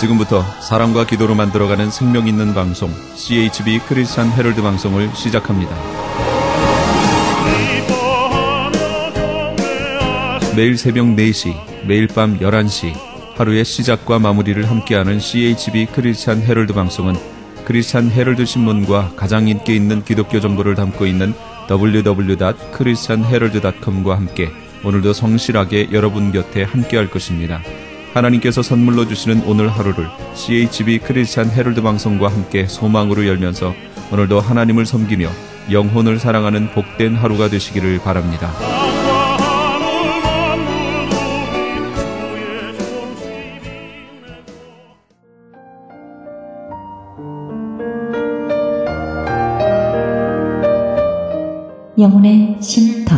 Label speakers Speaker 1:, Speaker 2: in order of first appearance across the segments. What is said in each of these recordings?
Speaker 1: 지금부터 사랑과 기도로 만들어가는 생명 있는 방송 CHB 크리스찬 헤럴드 방송을 시작합니다. 매일 새벽 4시, 매일 밤 11시 하루의 시작과 마무리를 함께하는 CHB 크리스찬 헤럴드 방송은 크리스찬 헤럴드 신문과 가장 인기 있는 기독교 정보를 담고 있는 www.christianherald.com과 함께 오늘도 성실하게 여러분 곁에 함께할 것입니다. 하나님께서 선물로 주시는 오늘 하루를 CHB 크리스찬 헤럴드 방송과 함께 소망으로 열면서 오늘도 하나님을 섬기며 영혼을 사랑하는 복된 하루가 되시기를 바랍니다.
Speaker 2: 영혼의 쉼터.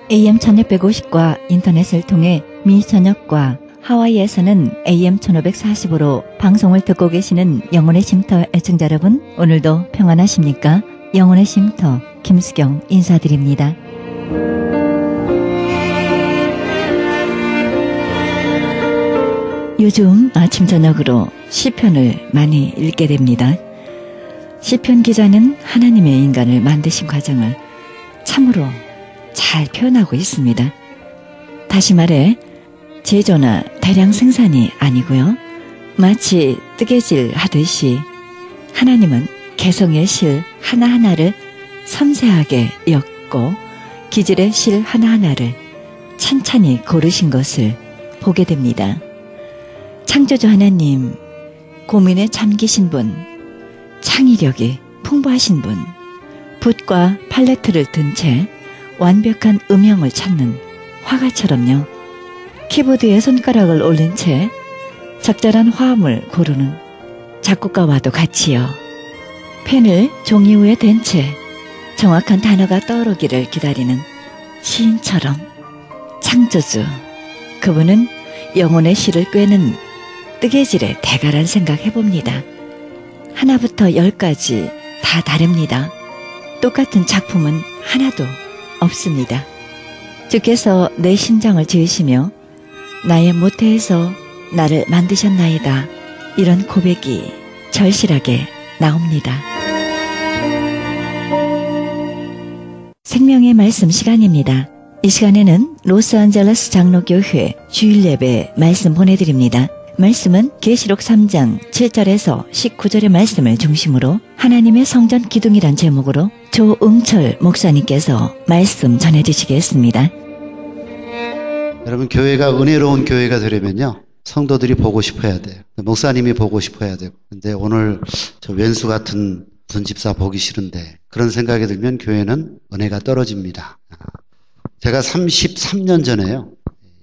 Speaker 2: AM 1650과 인터넷을 통해 미 전역과 하와이에서는 AM 1540으로 방송을 듣고 계시는 영혼의 쉼터 애청자 여러분, 오늘도 평안하십니까? 영혼의 쉼터 김수경 인사드립니다. 요즘 아침 저녁으로 시편을 많이 읽게 됩니다. 시편 기자는 하나님의 인간을 만드신 과정을 참으로 잘 표현하고 있습니다. 다시 말해 제조나 대량 생산이 아니고요. 마치 뜨개질 하듯이 하나님은 개성의 실 하나하나를 섬세하게 엮고 기질의 실 하나하나를 찬찬히 고르신 것을 보게 됩니다. 창조주 하나님, 고민에 잠기신 분, 창의력이 풍부하신 분, 붓과 팔레트를 든 채 완벽한 음영을 찾는 화가처럼요. 키보드에 손가락을 올린 채 적절한 화음을 고르는 작곡가와도 같이요. 펜을 종이 위에 댄 채 정확한 단어가 떠오르기를 기다리는 시인처럼 창조주, 그분은 영혼의 실을 꿰는 뜨개질의 대가란 생각 해봅니다. 하나부터 10까지 다 다릅니다. 똑같은 작품은 하나도 없습니다. 주께서 내 심장을 지으시며 나의 모태에서 나를 만드셨나이다. 이런 고백이 절실하게 나옵니다. 생명의 말씀 시간입니다. 이 시간에는 로스앤젤레스 장로교회 주일 예배 말씀 보내드립니다. 말씀은 계시록 3장 7절에서 19절의 말씀을 중심으로 하나님의 성전 기둥이란 제목으로 조응철 목사님께서 말씀 전해주시겠습니다.
Speaker 3: 여러분, 교회가 은혜로운 교회가 되려면요, 성도들이 보고 싶어야 돼요. 목사님이 보고 싶어야 되고. 근데 오늘 저 왼수 같은 무슨 집사 보기 싫은데, 그런 생각이 들면 교회는 은혜가 떨어집니다. 제가 33년 전에요,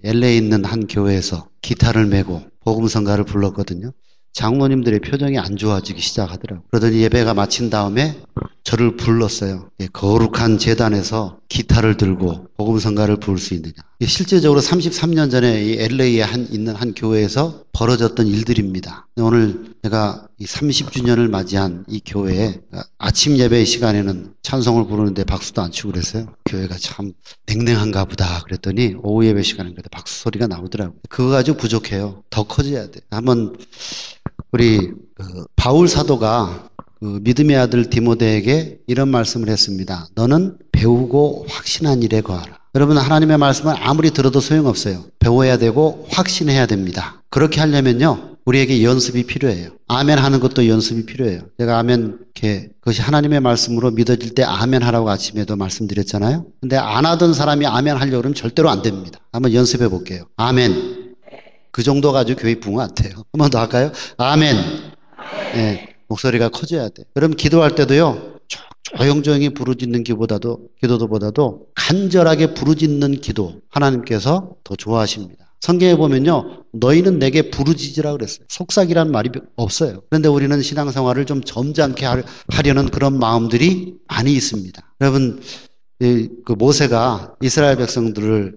Speaker 3: LA에 있는 한 교회에서 기타를 메고 복음성가를 불렀거든요. 장로님들의 표정이 안 좋아지기 시작하더라고요. 그러더니 예배가 마친 다음에 저를 불렀어요. 거룩한 제단에서 기타를 들고 복음성가를 부를 수 있느냐. 실제적으로 33년 전에 이 LA에 있는 한 교회에서 벌어졌던 일들입니다. 오늘 제가 이 30주년을 맞이한 이 교회에 아침 예배 시간에는 찬송을 부르는데 박수도 안 치고 그랬어요. 교회가 참 냉랭한가 보다 그랬더니 오후 예배 시간에 그래도 박수 소리가 나오더라고요. 그거 가지고 부족해요. 더 커져야 돼요. 한번 우리 바울 사도가 믿음의 아들 디모데에게 이런 말씀을 했습니다. 너는 배우고 확신한 일에 거하라. 여러분, 하나님의 말씀은 아무리 들어도 소용없어요. 배워야 되고 확신해야 됩니다. 그렇게 하려면요, 우리에게 연습이 필요해요. 아멘 하는 것도 연습이 필요해요. 제가 아멘, 그것이 하나님의 말씀으로 믿어질 때 아멘 하라고 아침에도 말씀드렸잖아요. 근데 안 하던 사람이 아멘 하려고 그러면 절대로 안 됩니다. 한번 연습해 볼게요. 아멘. 그 정도 가지고 교회 부흥 안 돼요. 한 번 더 할까요? 아멘. 네, 목소리가 커져야 돼. 그럼 기도할 때도요, 조용조용히 부르짖는 기도보다도 간절하게 부르짖는 기도, 하나님께서 더 좋아하십니다. 성경에 보면요, 너희는 내게 부르짖으라 그랬어요. 속삭이라는 말이 없어요. 그런데 우리는 신앙생활을 좀 점잖게 하려는 그런 마음들이 많이 있습니다. 여러분, 그 모세가 이스라엘 백성들을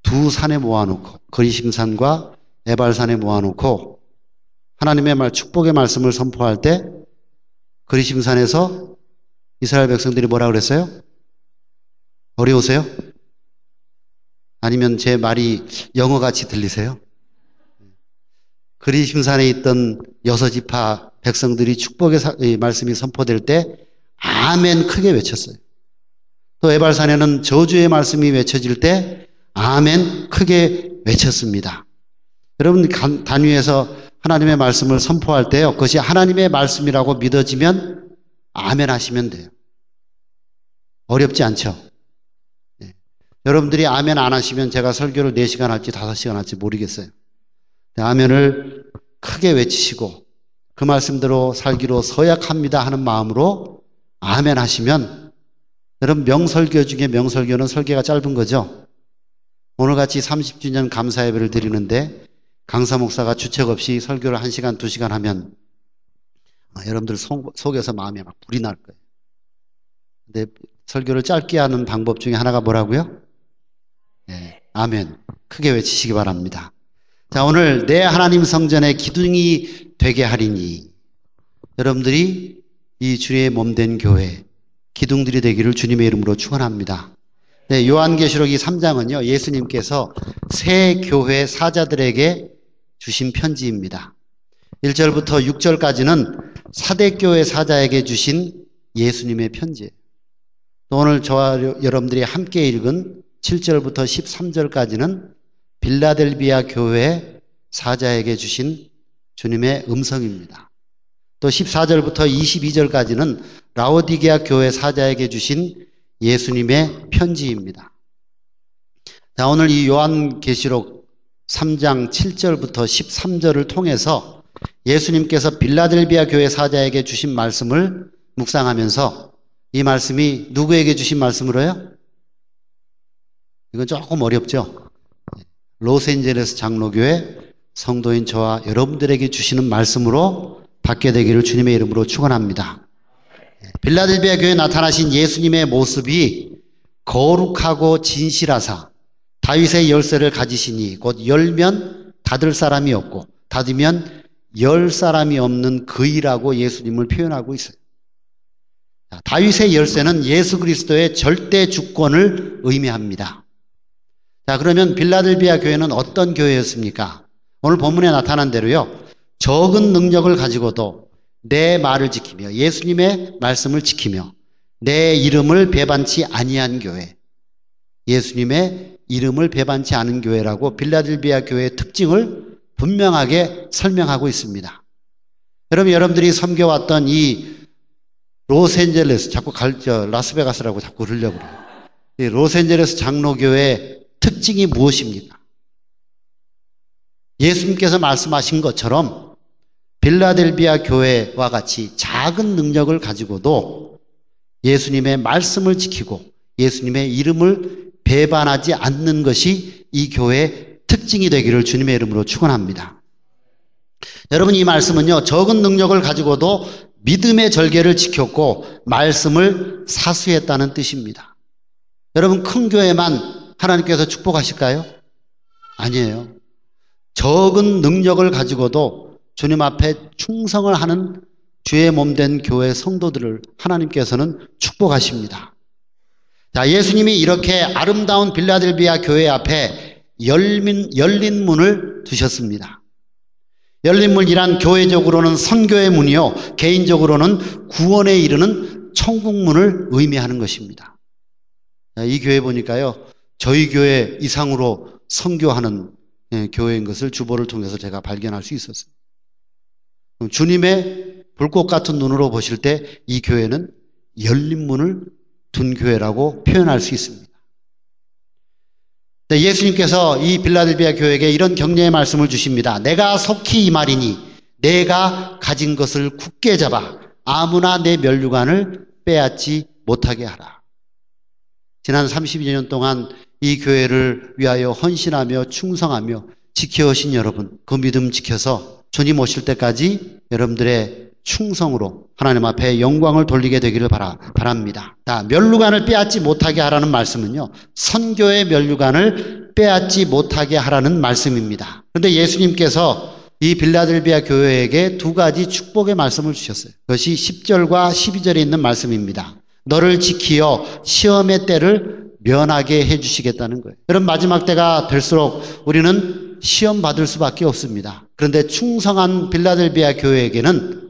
Speaker 3: 두 산에 모아놓고, 거리심산과 에발산에 모아놓고 하나님의 축복의 말씀을 선포할 때 거리심산에서 이스라엘 백성들이 뭐라 그랬어요? 어려우세요? 아니면 제 말이 영어같이 들리세요? 그리심산에 있던 여섯지파 백성들이 축복의 말씀이 선포될 때 아멘 크게 외쳤어요. 또 에발산에는 저주의 말씀이 외쳐질 때 아멘 크게 외쳤습니다. 여러분 단위에서 하나님의 말씀을 선포할 때요, 그것이 하나님의 말씀이라고 믿어지면 아멘 하시면 돼요. 어렵지 않죠? 네. 여러분들이 아멘 안 하시면 제가 설교를 4시간 할지 5시간 할지 모르겠어요. 아멘을 크게 외치시고 그 말씀대로 살기로 서약합니다 하는 마음으로 아멘 하시면, 여러분 명설교 중에 명설교는 설교가 짧은 거죠. 오늘같이 30주년 감사 예배를 드리는데 강사 목사가 주책 없이 설교를 1시간 2시간 하면 여러분들 속에서 마음에 막 불이 날 거예요. 근데 설교를 짧게 하는 방법 중에 하나가 뭐라고요? 네, 아멘 크게 외치시기 바랍니다. 자, 오늘 내 하나님 성전의 기둥이 되게 하리니, 여러분들이 이 주의 몸된 교회 기둥들이 되기를 주님의 이름으로 축원합니다. 네, 요한계시록 이 3장은요 예수님께서 새 교회 사자들에게 주신 편지입니다. 1절부터 6절까지는 사대교회 사자에게 주신 예수님의 편지예요. 또 오늘 저와 여러분들이 함께 읽은 7절부터 13절까지는 빌라델비아 교회 사자에게 주신 주님의 음성입니다. 또 14절부터 22절까지는 라오디게아 교회 사자에게 주신 예수님의 편지입니다. 자, 오늘 이 요한계시록 3장 7절부터 13절을 통해서 예수님께서 빌라델비아 교회 사자에게 주신 말씀을 묵상하면서, 이 말씀이 누구에게 주신 말씀으로요? 이건 조금 어렵죠? 로스앤젤레스 장로교회 성도인 저와 여러분들에게 주시는 말씀으로 받게 되기를 주님의 이름으로 축원합니다. 빌라델비아 교회에 나타나신 예수님의 모습이 거룩하고 진실하사 다윗의 열쇠를 가지시니 곧 열면 닫을 사람이 없고 닫으면 열 사람이 없는 그이라고 예수님을 표현하고 있어요. 다윗의 열쇠는 예수 그리스도의 절대 주권을 의미합니다. 자, 그러면 빌라델비아 교회는 어떤 교회였습니까? 오늘 본문에 나타난 대로요, 적은 능력을 가지고도 내 말을 지키며 예수님의 말씀을 지키며 내 이름을 배반치 아니한 교회, 예수님의 이름을 배반치 않은 교회라고 빌라델비아 교회의 특징을 분명하게 설명하고 있습니다. 여러분들이 섬겨왔던 이 로스앤젤레스, 자꾸 라스베가스라고 자꾸 그러려고 그래요. 이 로스앤젤레스 장로교회의 특징이 무엇입니까? 예수님께서 말씀하신 것처럼 빌라델비아 교회와 같이 작은 능력을 가지고도 예수님의 말씀을 지키고 예수님의 이름을 배반하지 않는 것이 이 교회의 특징이 되기를 주님의 이름으로 축원합니다. 여러분, 이 말씀은요, 적은 능력을 가지고도 믿음의 절개를 지켰고 말씀을 사수했다는 뜻입니다. 여러분, 큰 교회만 하나님께서 축복하실까요? 아니에요. 적은 능력을 가지고도 주님 앞에 충성을 하는 주의 몸된 교회 성도들을 하나님께서는 축복하십니다. 자, 예수님이 이렇게 아름다운 빌라델비아 교회 앞에 열린 문을 두셨습니다. 열린 문이란 교회적으로는 선교의 문이요, 개인적으로는 구원에 이르는 천국문을 의미하는 것입니다. 자, 이 교회 보니까요, 저희 교회 이상으로 선교하는 교회인 것을 주보를 통해서 제가 발견할 수 있었어요. 주님의 불꽃 같은 눈으로 보실 때 이 교회는 열린 문을 둔 교회라고 표현할 수 있습니다. 예수님께서 이 빌라델비아 교회에게 이런 격려의 말씀을 주십니다. 내가 속히 이 말이니 내가 가진 것을 굳게 잡아 아무나 내 면류관을 빼앗지 못하게 하라. 지난 32년 동안 이 교회를 위하여 헌신하며 충성하며 지켜오신 여러분, 그 믿음 지켜서 주님 오실 때까지 여러분들의 충성으로 하나님 앞에 영광을 돌리게 되기를 바랍니다. 자, 면류관을 빼앗지 못하게 하라는 말씀은요, 선교의 면류관을 빼앗지 못하게 하라는 말씀입니다. 그런데 예수님께서 이 빌라델비아 교회에게 두 가지 축복의 말씀을 주셨어요. 그것이 10절과 12절에 있는 말씀입니다. 너를 지키어 시험의 때를 면하게 해주시겠다는 거예요. 여러분 마지막 때가 될수록 우리는 시험 받을 수밖에 없습니다. 그런데 충성한 빌라델비아 교회에게는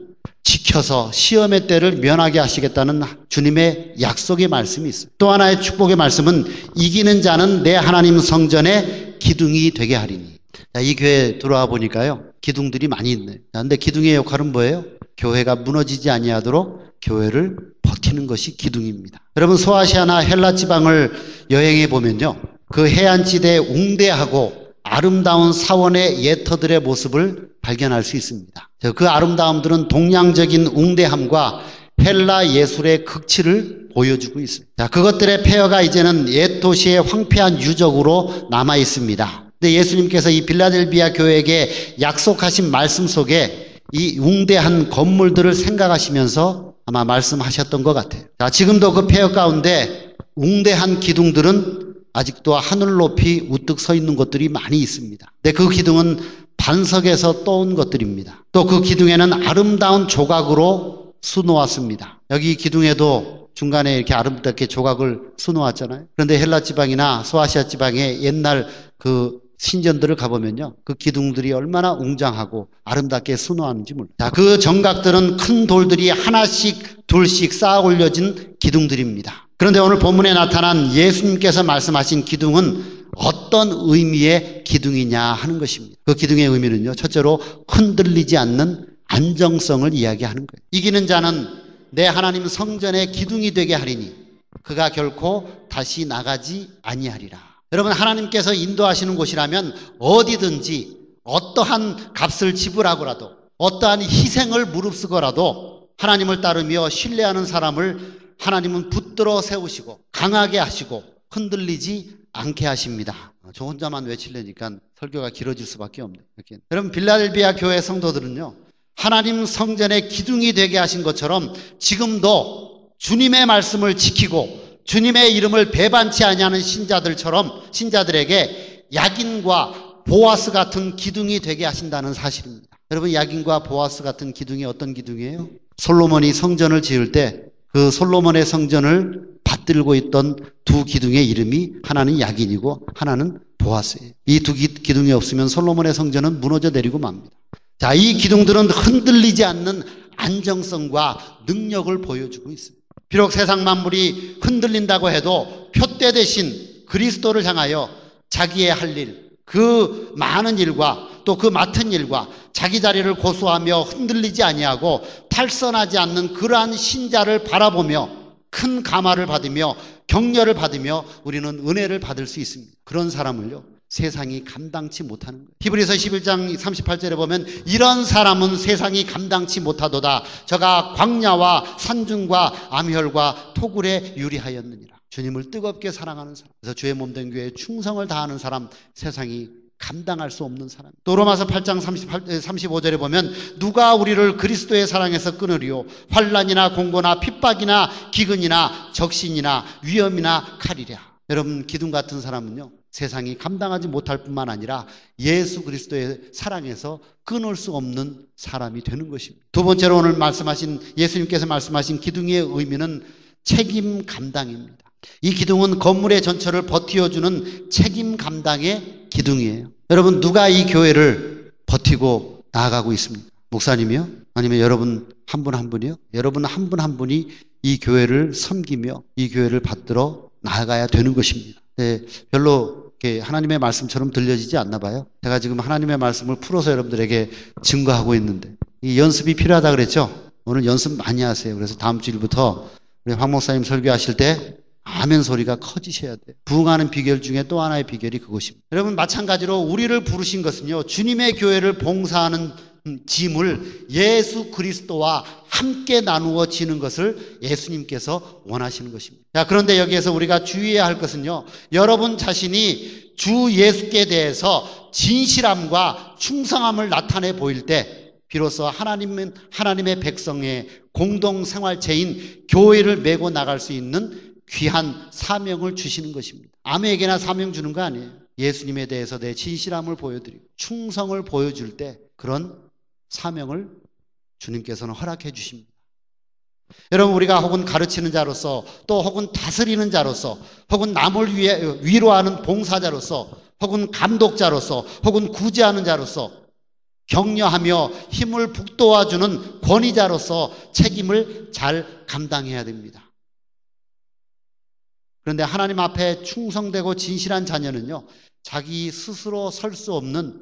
Speaker 3: 지켜서 시험의 때를 면하게 하시겠다는 주님의 약속의 말씀이 있어요. 또 하나의 축복의 말씀은 이기는 자는 내 하나님 성전의 기둥이 되게 하리니. 자, 이 교회 들어와 보니까요, 기둥들이 많이 있네요. 그런데 기둥의 역할은 뭐예요? 교회가 무너지지 아니하도록 교회를 버티는 것이 기둥입니다. 여러분 소아시아나 헬라 지방을 여행해 보면요, 그 해안지대에 웅대하고 아름다운 사원의 예터들의 모습을 발견할 수 있습니다. 그 아름다움들은 동양적인 웅대함과 헬라 예술의 극치를 보여주고 있습니다. 자, 그것들의 폐허가 이제는 옛 도시의 황폐한 유적으로 남아 있습니다. 근데 예수님께서 이 빌라델비아 교회에게 약속하신 말씀 속에 이 웅대한 건물들을 생각하시면서 아마 말씀하셨던 것 같아요. 자, 지금도 그 폐허 가운데 웅대한 기둥들은 아직도 하늘 높이 우뚝 서 있는 것들이 많이 있습니다. 근데 그 기둥은 반석에서 떠온 것들입니다. 또 그 기둥에는 아름다운 조각으로 수놓았습니다. 여기 기둥에도 중간에 이렇게 아름답게 조각을 수놓았잖아요. 그런데 헬라 지방이나 소아시아 지방의 옛날 그 신전들을 가보면요, 그 기둥들이 얼마나 웅장하고 아름답게 수놓았는지 몰라요. 자, 그 정각들은 큰 돌들이 하나씩 둘씩 쌓아 올려진 기둥들입니다. 그런데 오늘 본문에 나타난 예수님께서 말씀하신 기둥은 어떤 의미의 기둥이냐 하는 것입니다. 그 기둥의 의미는요, 첫째로 흔들리지 않는 안정성을 이야기하는 거예요. 이기는 자는 내 하나님 성전의 기둥이 되게 하리니 그가 결코 다시 나가지 아니하리라. 여러분 하나님께서 인도하시는 곳이라면 어디든지 어떠한 값을 지불하고라도 어떠한 희생을 무릅쓰고라도 하나님을 따르며 신뢰하는 사람을 하나님은 붙들어 세우시고 강하게 하시고 흔들리지 않게 하십니다. 저 혼자만 외치려니까 설교가 길어질 수밖에 없네요. 여러분 빌라델비아 교회 성도들은요, 하나님 성전의 기둥이 되게 하신 것처럼 지금도 주님의 말씀을 지키고 주님의 이름을 배반치 아니하는 신자들에게 야긴과 보아스 같은 기둥이 되게 하신다는 사실입니다. 여러분 야긴과 보아스 같은 기둥이 어떤 기둥이에요? 솔로몬이 성전을 지을 때 그 솔로몬의 성전을 받들고 있던 두 기둥의 이름이 하나는 야긴이고 하나는 보아스예요. 이 두 기둥이 없으면 솔로몬의 성전은 무너져 내리고 맙니다. 자, 이 기둥들은 흔들리지 않는 안정성과 능력을 보여주고 있습니다. 비록 세상 만물이 흔들린다고 해도 표대 대신 그리스도를 향하여 자기의 할 일, 그 많은 일과 또 그 맡은 일과 자기 자리를 고수하며 흔들리지 아니하고 탈선하지 않는 그러한 신자를 바라보며 큰 감화를 받으며 격려를 받으며 우리는 은혜를 받을 수 있습니다. 그런 사람을요, 세상이 감당치 못하는 거예요. 히브리서 11장 38절에 보면 이런 사람은 세상이 감당치 못하도다. 저가 광야와 산중과 암혈과 토굴에 유리하였느니라. 주님을 뜨겁게 사랑하는 사람, 그래서 주의 몸된 교회에 충성을 다하는 사람, 세상이 감당할 수 없는 사람. 또 로마서 8장 35절에 보면 누가 우리를 그리스도의 사랑에서 끊으리요? 환난이나 공고나 핍박이나 기근이나 적신이나 위험이나 칼이랴. 여러분 기둥 같은 사람은요, 세상이 감당하지 못할 뿐만 아니라 예수 그리스도의 사랑에서 끊을 수 없는 사람이 되는 것입니다. 두 번째로 오늘 예수님께서 말씀하신 기둥의 의미는 책임 감당입니다. 이 기둥은 건물의 전철을 버티어주는 책임 감당의 기둥이에요. 여러분 누가 이 교회를 버티고 나아가고 있습니까? 목사님이요? 아니면 여러분 한 분 한 분이요? 여러분 한 분 한 분이 이 교회를 섬기며 이 교회를 받들어 나아가야 되는 것입니다. 네, 별로 하나님의 말씀처럼 들려지지 않나 봐요. 제가 지금 하나님의 말씀을 풀어서 여러분들에게 증거하고 있는데 이 연습이 필요하다 그랬죠? 오늘 연습 많이 하세요. 그래서 다음 주일부터 우리 황 목사님 설교하실 때 아멘 소리가 커지셔야 돼요. 부흥하는 비결 중에 또 하나의 비결이 그것입니다. 여러분 마찬가지로 우리를 부르신 것은요, 주님의 교회를 봉사하는 짐을 예수 그리스도와 함께 나누어 지는 것을 예수님께서 원하시는 것입니다. 자, 그런데 여기에서 우리가 주의해야 할 것은요, 여러분 자신이 주 예수께 대해서 진실함과 충성함을 나타내 보일 때 비로소 하나님의 백성의 공동 생활체인 교회를 메고 나갈 수 있는 귀한 사명을 주시는 것입니다. 아무에게나 사명 주는 거 아니에요. 예수님에 대해서 내 진실함을 보여드리고 충성을 보여줄 때 그런 사명을 주님께서는 허락해 주십니다. 여러분, 우리가 혹은 가르치는 자로서, 또 혹은 다스리는 자로서, 혹은 남을 위로하는 봉사자로서, 혹은 감독자로서, 혹은 구제하는 자로서, 격려하며 힘을 북돋아주는 권위자로서 책임을 잘 감당해야 됩니다. 그런데 하나님 앞에 충성되고 진실한 자녀는요, 자기 스스로 설 수 없는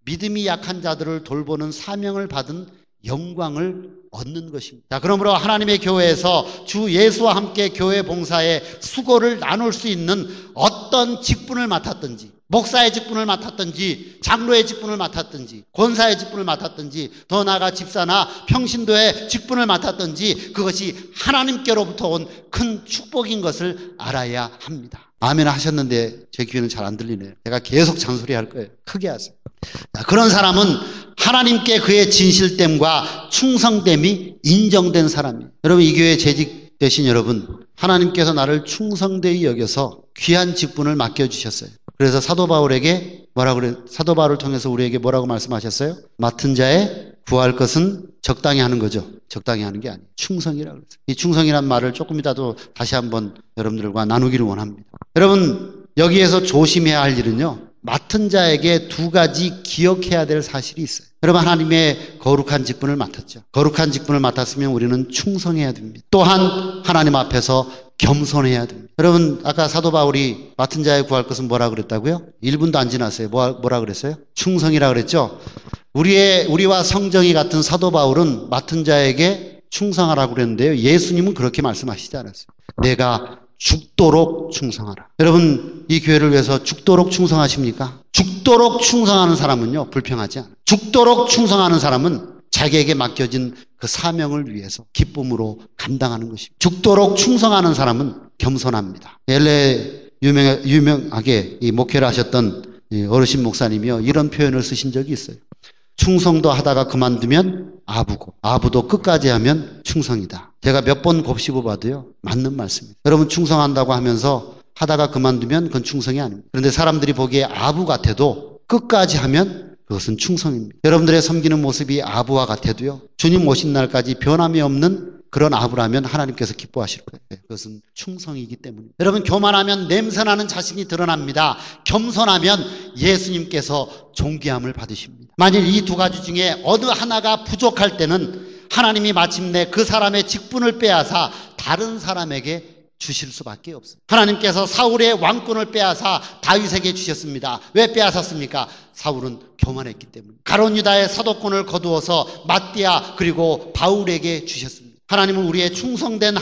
Speaker 3: 믿음이 약한 자들을 돌보는 사명을 받은 영광을 얻는 것입니다. 자, 그러므로 하나님의 교회에서 주 예수와 함께 교회 봉사에 수고를 나눌 수 있는 어떤 직분을 맡았든지, 목사의 직분을 맡았든지, 장로의 직분을 맡았든지, 권사의 직분을 맡았든지, 더 나아가 집사나 평신도의 직분을 맡았든지, 그것이 하나님께로부터 온 큰 축복인 것을 알아야 합니다. 아멘 하셨는데 제 귀에는 잘 안 들리네요. 제가 계속 잔소리 할 거예요. 크게 하세요. 자, 그런 사람은 하나님께 그의 진실됨과 충성됨이 인정된 사람이에요. 여러분, 이 교회에 재직되신 여러분, 하나님께서 나를 충성되이 여겨서 귀한 직분을 맡겨주셨어요. 그래서 사도 바울에게 사도 바울을 통해서 우리에게 뭐라고 말씀하셨어요? 맡은 자의 구할 것은 적당히 하는 거죠. 적당히 하는 게 아니에요. 충성이라고 그랬어요. 이 충성이란 말을 조금 이따도 다시 한번 여러분들과 나누기를 원합니다. 여러분, 여기에서 조심해야 할 일은요, 맡은 자에게 두 가지 기억해야 될 사실이 있어요. 여러분, 하나님의 거룩한 직분을 맡았죠. 거룩한 직분을 맡았으면 우리는 충성해야 됩니다. 또한 하나님 앞에서 겸손해야 됩니다. 여러분, 아까 사도 바울이 맡은 자에 구할 것은 뭐라 그랬다고요? 1분도 안 지났어요. 뭐라 그랬어요? 충성이라 그랬죠. 우리와 성정이 같은 사도 바울은 맡은 자에게 충성하라고 그랬는데요, 예수님은 그렇게 말씀하시지 않았어요. 내가 죽도록 충성하라. 여러분, 이 교회를 위해서 죽도록 충성하십니까? 죽도록 충성하는 사람은요, 불평하지 않아요. 죽도록 충성하는 사람은 자기에게 맡겨진 그 사명을 위해서 기쁨으로 감당하는 것입니다. 죽도록 충성하는 사람은 겸손합니다. LA 유명하게 이 목회를 하셨던 어르신 목사님이요, 이런 표현을 쓰신 적이 있어요. 충성도 하다가 그만두면 아부고, 아부도 끝까지 하면 충성이다. 제가 몇 번 곱씹어 봐도요, 맞는 말씀입니다. 여러분, 충성한다고 하면서 하다가 그만두면 그건 충성이 아닙니다. 그런데 사람들이 보기에 아부 같아도 끝까지 하면 그것은 충성입니다. 여러분들의 섬기는 모습이 아부와 같아도요, 주님 오신 날까지 변함이 없는 그런 아부라면 하나님께서 기뻐하실 거예요. 그것은 충성이기 때문입니다. 여러분, 교만하면 냄새나는 자신이 드러납니다. 겸손하면 예수님께서 존귀함을 받으십니다. 만일 이 두 가지 중에 어느 하나가 부족할 때는 하나님이 마침내 그 사람의 직분을 빼앗아 다른 사람에게 주실 수밖에 없어요. 하나님께서 사울의 왕권을 빼앗아 다윗에게 주셨습니다. 왜 빼앗았습니까? 사울은 교만했기 때문에. 가룟 유다의 사도권을 거두어서 mattia 그리고 바울에게 주셨습니다. 하나님은 우리를 충성된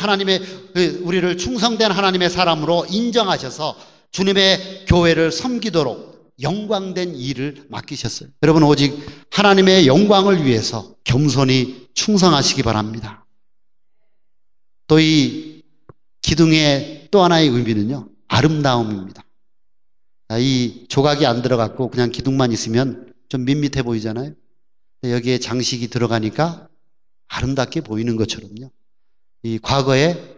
Speaker 3: 하나님의 사람으로 인정하셔서 주님의 교회를 섬기도록 영광된 일을 맡기셨어요. 여러분, 오직 하나님의 영광을 위해서 겸손히 충성하시기 바랍니다. 또 이 기둥의 또 하나의 의미는요, 아름다움입니다. 이 조각이 안 들어갔고 그냥 기둥만 있으면 좀 밋밋해 보이잖아요. 여기에 장식이 들어가니까 아름답게 보이는 것처럼요, 이 과거에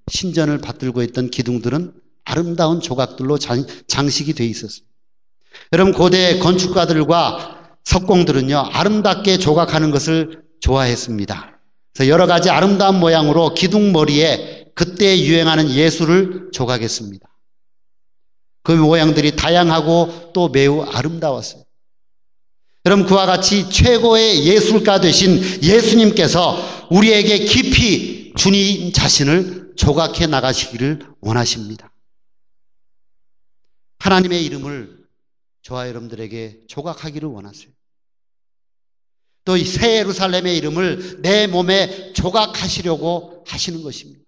Speaker 3: 신전을 받들고 있던 기둥들은 아름다운 조각들로 장식이 되어 있었어요. 여러분, 고대 건축가들과 석공들은요, 아름답게 조각하는 것을 좋아했습니다. 그래서 여러 가지 아름다운 모양으로 기둥 머리에 그때 유행하는 예술을 조각했습니다. 그 모양들이 다양하고 또 매우 아름다웠어요. 여러분, 그와 같이 최고의 예술가 되신 예수님께서 우리에게 깊이 주님 자신을 조각해 나가시기를 원하십니다. 하나님의 이름을 저와 여러분들에게 조각하기를 원하세요. 또 이 새 예루살렘의 이름을 내 몸에 조각하시려고 하시는 것입니다.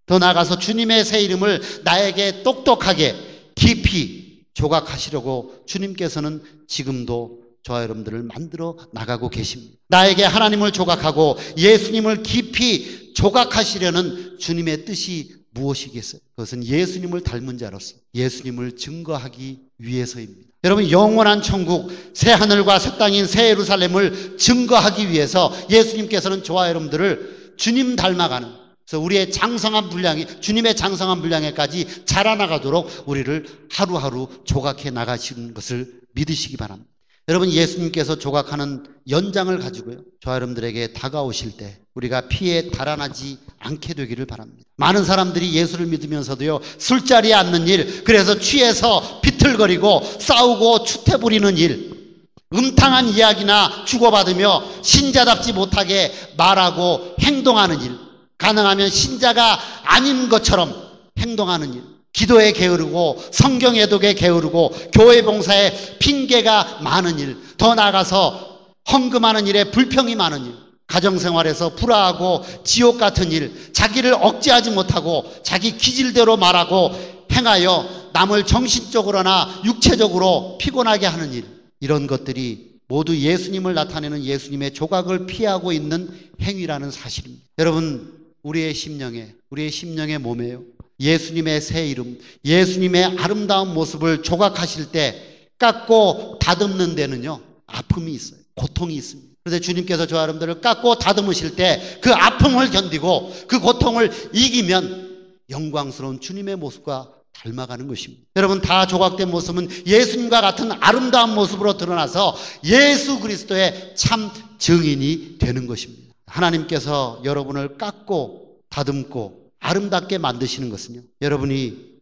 Speaker 3: 더 나아가서 주님의 새 이름을 나에게 똑똑하게 깊이 조각하시려고 주님께서는 지금도 저와 여러분들을 만들어 나가고 계십니다. 나에게 하나님을 조각하고 예수님을 깊이 조각하시려는 주님의 뜻이 무엇이겠어요? 그것은 예수님을 닮은 자로서 예수님을 증거하기 위해서입니다. 여러분, 영원한 천국, 새 하늘과 새 땅인 새 예루살렘을 증거하기 위해서 예수님께서는 저와 여러분들을 주님 닮아가는, 그래서 우리의 장성한 분량이, 주님의 장성한 분량에까지 자라나가도록 우리를 하루하루 조각해 나가시는 것을 믿으시기 바랍니다. 여러분, 예수님께서 조각하는 연장을 가지고요, 저와 여러분들에게 다가오실 때 우리가 피해 달아나지 않게 되기를 바랍니다. 많은 사람들이 예수를 믿으면서도요, 술자리에 앉는 일, 그래서 취해서 비틀거리고 싸우고 추태 부리는 일, 음탕한 이야기나 주고받으며 신자답지 못하게 말하고 행동하는 일, 가능하면 신자가 아닌 것처럼 행동하는 일, 기도에 게으르고 성경 애독에 게으르고 교회 봉사에 핑계가 많은 일, 더 나아가서 헌금하는 일에 불평이 많은 일, 가정생활에서 불화하고 지옥 같은 일, 자기를 억제하지 못하고 자기 기질대로 말하고 행하여 남을 정신적으로나 육체적으로 피곤하게 하는 일, 이런 것들이 모두 예수님을 나타내는 예수님의 조각을 피하고 있는 행위라는 사실입니다. 여러분, 우리의 심령의 몸에요, 예수님의 새 이름, 예수님의 아름다운 모습을 조각하실 때 깎고 다듬는 데는요, 아픔이 있어요. 고통이 있습니다. 그런데 주님께서 저 여러분들을 깎고 다듬으실 때 그 아픔을 견디고 그 고통을 이기면 영광스러운 주님의 모습과 닮아가는 것입니다. 여러분, 다 조각된 모습은 예수님과 같은 아름다운 모습으로 드러나서 예수 그리스도의 참 증인이 되는 것입니다. 하나님께서 여러분을 깎고 다듬고 아름답게 만드시는 것은요, 여러분의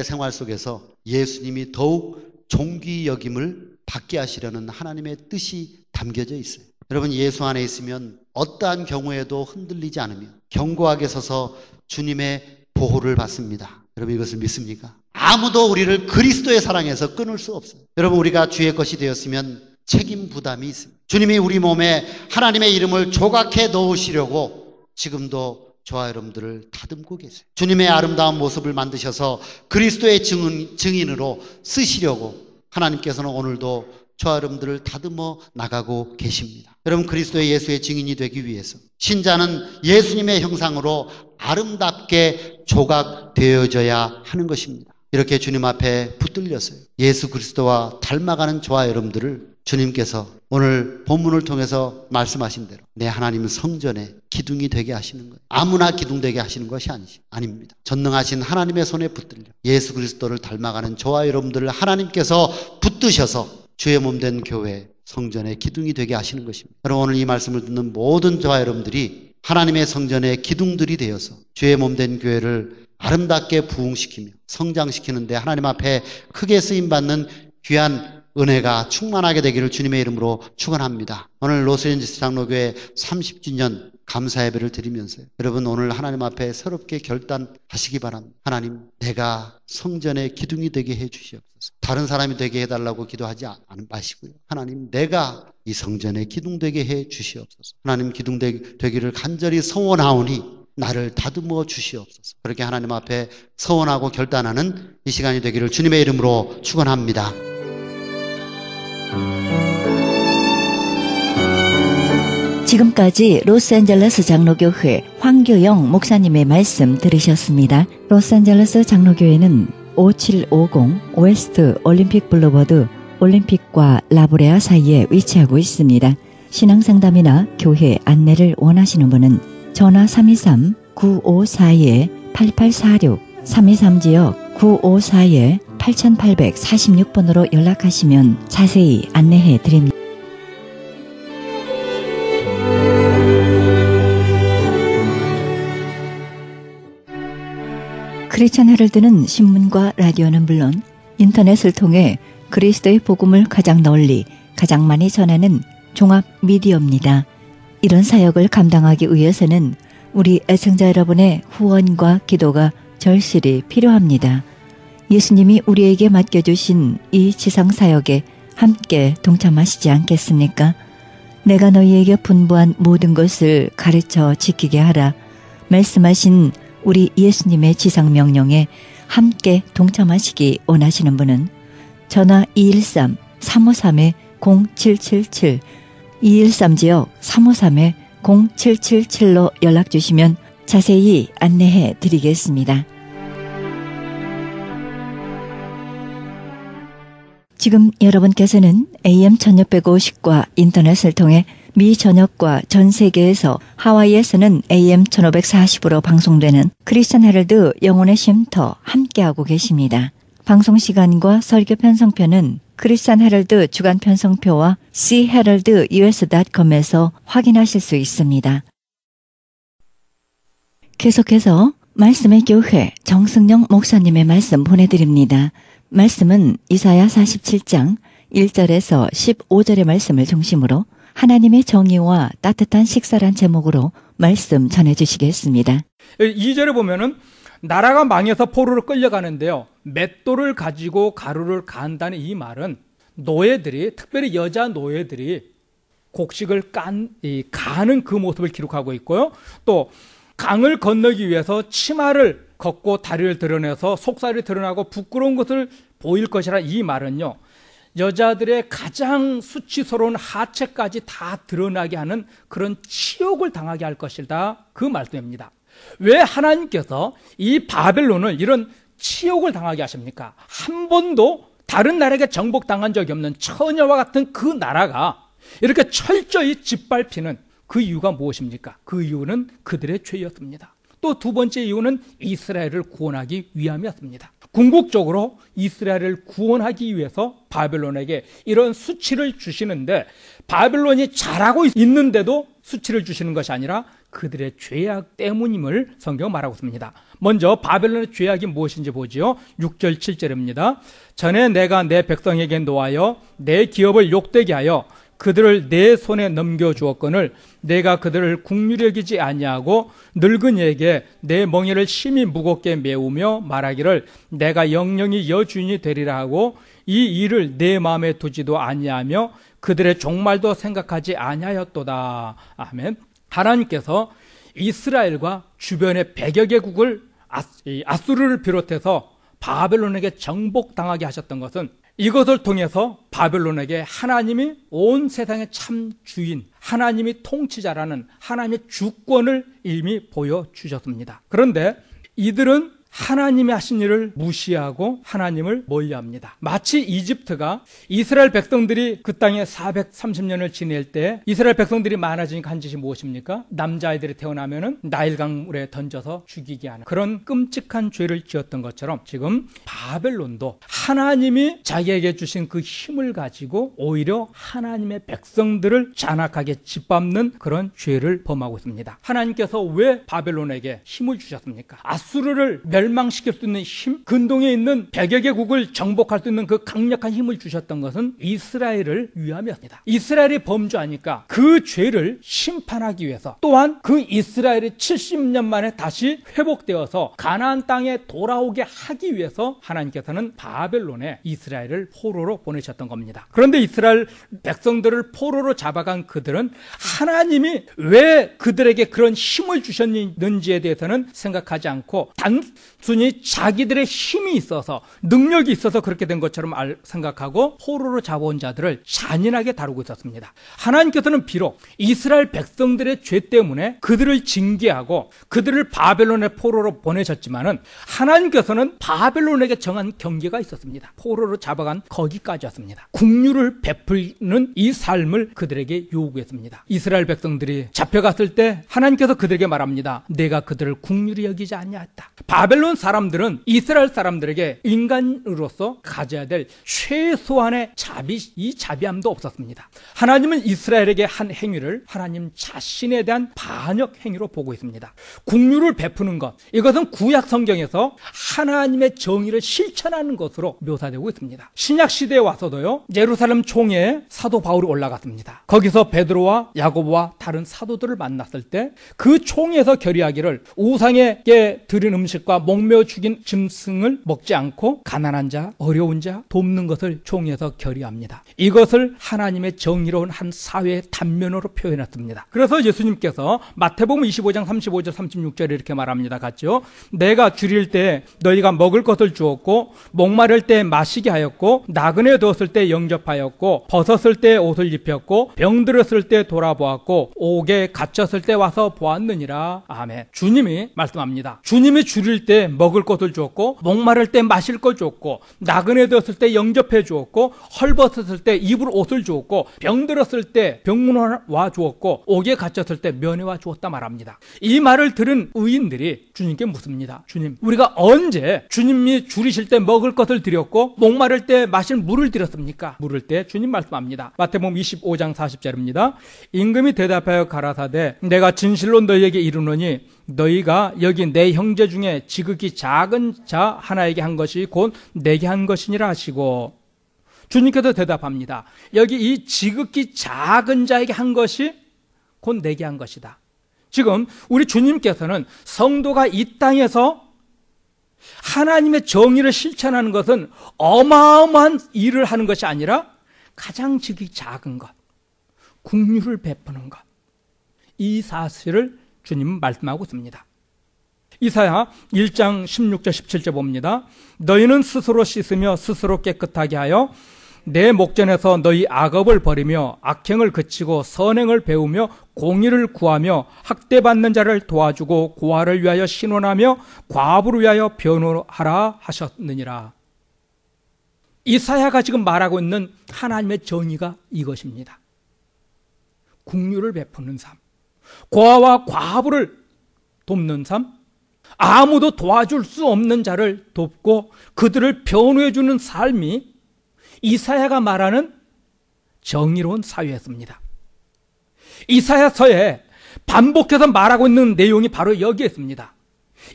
Speaker 3: 생활 속에서 예수님이 더욱 존귀 여김을 받게 하시려는 하나님의 뜻이 담겨져 있어요. 여러분, 예수 안에 있으면 어떠한 경우에도 흔들리지 않으며 견고하게 서서 주님의 보호를 받습니다. 여러분, 이것을 믿습니까? 아무도 우리를 그리스도의 사랑에서 끊을 수 없어요. 여러분, 우리가 주의 것이 되었으면 책임 부담이 있습니다. 주님이 우리 몸에 하나님의 이름을 조각해 넣으시려고 지금도 저와 여러분들을 다듬고 계세요. 주님의 아름다운 모습을 만드셔서 그리스도의 증인으로 쓰시려고 하나님께서는 오늘도 저와 여러분들을 다듬어 나가고 계십니다. 여러분, 그리스도의 예수의 증인이 되기 위해서 신자는 예수님의 형상으로 아름답게 조각되어져야 하는 것입니다. 이렇게 주님 앞에 붙들려서요, 예수 그리스도와 닮아가는 저와 여러분들을 주님께서 오늘 본문을 통해서 말씀하신 대로 내 하나님 성전에 기둥이 되게 하시는 거예요. 아무나 기둥 되게 하시는 것이 아닙니다. 전능하신 하나님의 손에 붙들려 예수 그리스도를 닮아가는 저와 여러분들을 하나님께서 붙드셔서 주의 몸 된 교회 성전의 기둥이 되게 하시는 것입니다. 여러분, 오늘 이 말씀을 듣는 모든 저와 여러분들이 하나님의 성전의 기둥들이 되어서 주의 몸 된 교회를 아름답게 부흥시키며 성장시키는데 하나님 앞에 크게 쓰임받는 귀한 은혜가 충만하게 되기를 주님의 이름으로 축원합니다. 오늘 로스앤젤레스 장로교회 30주년 감사 예배를 드리면서요, 여러분, 오늘 하나님 앞에 새롭게 결단하시기 바랍니다. 하나님, 내가 성전의 기둥이 되게 해 주시옵소서. 다른 사람이 되게 해달라고 기도하지 마시고요, 하나님, 내가 이 성전의 기둥 되게 해 주시옵소서. 하나님, 기둥 되기를 간절히 소원하오니 나를 다듬어 주시옵소서. 그렇게 하나님 앞에 서원하고 결단하는 이 시간이 되기를 주님의 이름으로 축원합니다.
Speaker 2: 지금까지 로스앤젤레스 장로교회 황교영 목사님의 말씀 들으셨습니다. 로스앤젤레스 장로교회는 5750 웨스트 올림픽 블루버드 올림픽과 라브레아 사이에 위치하고 있습니다. 신앙상담이나 교회 안내를 원하시는 분은 전화 323-9542-8846 323지역 954-8846번으로 연락하시면 자세히 안내해 드립니다. 크리스천 헤럴드는 신문과 라디오는 물론 인터넷을 통해 그리스도의 복음을 가장 널리 가장 많이 전하는 종합 미디어입니다. 이런 사역을 감당하기 위해서는 우리 애청자 여러분의 후원과 기도가 절실히 필요합니다. 예수님이 우리에게 맡겨주신 이 지상사역에 함께 동참하시지 않겠습니까? 내가 너희에게 분부한 모든 것을 가르쳐 지키게 하라 말씀하신 우리 예수님의 지상명령에 함께 동참하시기 원하시는 분은 전화 213-353-0777 213지역 353-0777로 연락주시면 자세히 안내해 드리겠습니다. 지금 여러분께서는 AM 1650과 인터넷을 통해 미 전역과 전 세계에서 하와이에서는 AM 1540으로 방송되는 크리스천 헤럴드 영혼의 쉼터 함께하고 계십니다. 방송 시간과 설교 편성표는 크리스천 헤럴드 주간 편성표와 cheheraldus.com에서 확인하실 수 있습니다. 계속해서 말씀의 교회 정승영 목사님의 말씀 보내드립니다. 말씀은 이사야 47장 1절에서 15절의 말씀을 중심으로 하나님의 정의와 따뜻한 식사란 제목으로 말씀 전해주시겠습니다.
Speaker 4: 2절에 보면은 나라가 망해서 포로로 끌려가는데요. 맷돌을 가지고 가루를 간다는 이 말은 노예들이, 특별히 여자 노예들이 곡식을 가는 그 모습을 기록하고 있고요. 또 강을 건너기 위해서 치마를 걷고 다리를 드러내서 속살이 드러나고 부끄러운 것을 보일 것이라 이 말은요. 여자들의 가장 수치스러운 하체까지 다 드러나게 하는 그런 치욕을 당하게 할 것이다. 그 말씀입니다. 왜 하나님께서 이 바벨론을 이런 치욕을 당하게 하십니까? 한 번도 다른 나라에게 정복당한 적이 없는 처녀와 같은 그 나라가 이렇게 철저히 짓밟히는 그 이유가 무엇입니까? 그 이유는 그들의 죄였습니다. 또 두 번째 이유는 이스라엘을 구원하기 위함이었습니다. 궁극적으로 이스라엘을 구원하기 위해서 바벨론에게 이런 수치를 주시는데 바벨론이 잘하고 있는데도 수치를 주시는 것이 아니라 그들의 죄악 때문임을 성경은 말하고 있습니다. 먼저 바벨론의 죄악이 무엇인지 보지요. 6절 7절입니다. 전에 내가 내 백성에게 노하여 내 기업을 욕되게 하여 그들을 내 손에 넘겨주었거늘 내가 그들을 긍휼히 여기지 아니하고 늙은이에게 내 멍에를 심히 무겁게 메우며 말하기를 내가 영영이 여주인이 되리라 하고 이 일을 내 마음에 두지도 아니하며 그들의 종말도 생각하지 아니하였도다. 아멘. 하나님께서 이스라엘과 주변의 100여 개국을 아수르를 비롯해서 바벨론에게 정복당하게 하셨던 것은 이것을 통해서 바벨론에게 하나님이 온 세상의 참 주인, 하나님이 통치자라는 하나님의 주권을 이미 보여주셨습니다. 그런데 이들은 하나님이 하신 일을 무시하고 하나님을 멀리합니다. 마치 이집트가 이스라엘 백성들이 그 땅에 430년을 지낼 때 이스라엘 백성들이 많아지니까 한 짓이 무엇입니까? 남자아이들이 태어나면은 나일강물에 던져서 죽이게 하는 그런 끔찍한 죄를 지었던 것처럼 지금 바벨론도 하나님이 자기에게 주신 그 힘을 가지고 오히려 하나님의 백성들을 잔악하게 짓밟는 그런 죄를 범하고 있습니다. 하나님께서 왜 바벨론에게 힘을 주셨습니까? 아수르를 멸망시킬 수 있는 힘, 근동에 있는 100여 개국을 정복할 수 있는 그 강력한 힘을 주셨던 것은 이스라엘을 위함이었습니다. 이스라엘이 범죄하니까 그 죄를 심판하기 위해서 또한 그 이스라엘이 70년 만에 다시 회복되어서 가나안 땅에 돌아오게 하기 위해서 하나님께서는 바벨론에 이스라엘을 포로로 보내셨던 겁니다. 그런데 이스라엘 백성들을 포로로 잡아간 그들은 하나님이 왜 그들에게 그런 힘을 주셨는지에 대해서는 생각하지 않고 단순히 자기들의 힘이 있어서 능력이 있어서 그렇게 된 것처럼 생각하고 포로로 잡아온 자들을 잔인하게 다루고 있었습니다. 하나님께서는 비록 이스라엘 백성들의 죄 때문에 그들을 징계하고 그들을 바벨론의 포로로 보내셨지만은 하나님께서는 바벨론에게 정한 경계가 있었습니다. 포로로 잡아간 거기까지였습니다. 긍휼을 베풀는 이 삶을 그들에게 요구했습니다. 이스라엘 백성들이 잡혀갔을 때 하나님께서 그들에게 말합니다. 내가 그들을 긍휼히 여기지 아니하였다. 바벨론 사람들은 이스라엘 사람들에게 인간으로서 가져야 될 최소한의 이 자비함도 없었습니다. 하나님은 이스라엘에게 한 행위를 하나님 자신에 대한 반역 행위로 보고 있습니다. 긍휼을 베푸는 것, 이것은 구약 성경에서 하나님의 정의를 실천하는 것으로 묘사되고 있습니다. 신약 시대에 와서도요, 예루살렘 총회에 사도 바울이 올라갔습니다. 거기서 베드로와 야고보와 다른 사도들을 만났을 때 그 총회에서 결의하기를 우상에게 드린 음식과 목매어 죽인 짐승을 먹지 않고 가난한 자, 어려운 자 돕는 것을 총회에서 결의합니다. 이것을 하나님의 정의로운 한 사회의 단면으로 표현했습니다. 그래서 예수님께서 마태복음 25장 35절 36절에 이렇게 말합니다. 같죠? 내가 줄일 때 너희가 먹을 것을 주었고 목마를 때 마시게 하였고 나그네 두었을 때 영접하였고 벗었을 때 옷을 입혔고 병들었을 때 돌아보았고 옥에 갇혔을 때 와서 보았느니라. 아멘. 주님이 말씀합니다. 주님이 줄일 때 먹을 것을 주었고 목마를 때 마실 것 주었고 나그네 되었을 때 영접해 주었고 헐벗었을 때 입을 옷을 주었고 병들었을 때 병문화 주었고 옥에 갇혔을 때 면회와 주었다 말합니다. 이 말을 들은 의인들이 주님께 묻습니다. 주님, 우리가 언제 주님이 줄이실 때 먹을 것을 드렸고 목마를 때 마실 물을 드렸습니까? 물을 때 주님 말씀합니다. 마태복음 25장 40절입니다. 임금이 대답하여 가라사대 내가 진실로 너희에게 이르노니 너희가 여기 내 형제 중에 지극히 작은 자 하나에게 한 것이 곧 내게 한 것이니라 하시고, 주님께서 대답합니다. 여기 이 지극히 작은 자에게 한 것이 곧 내게 한 것이다. 지금 우리 주님께서는 성도가 이 땅에서 하나님의 정의를 실천하는 것은 어마어마한 일을 하는 것이 아니라 가장 지극히 작은 것, 긍휼을 베푸는 것, 이 사실을 주님은 말씀하고 있습니다. 이사야 1장 16절 17절 봅니다. 너희는 스스로 씻으며 스스로 깨끗하게 하여 내 목전에서 너희 악업을 버리며 악행을 그치고 선행을 배우며 공의를 구하며 학대받는 자를 도와주고 고아를 위하여 신원하며 과부를 위하여 변호하라 하셨느니라. 이사야가 지금 말하고 있는 하나님의 정의가 이것입니다. 긍휼을 베푸는 삶, 고아와 과부를 돕는 삶, 아무도 도와줄 수 없는 자를 돕고 그들을 변호해 주는 삶이 이사야가 말하는 정의로운 사회였습니다. 이사야서에 반복해서 말하고 있는 내용이 바로 여기에 있습니다.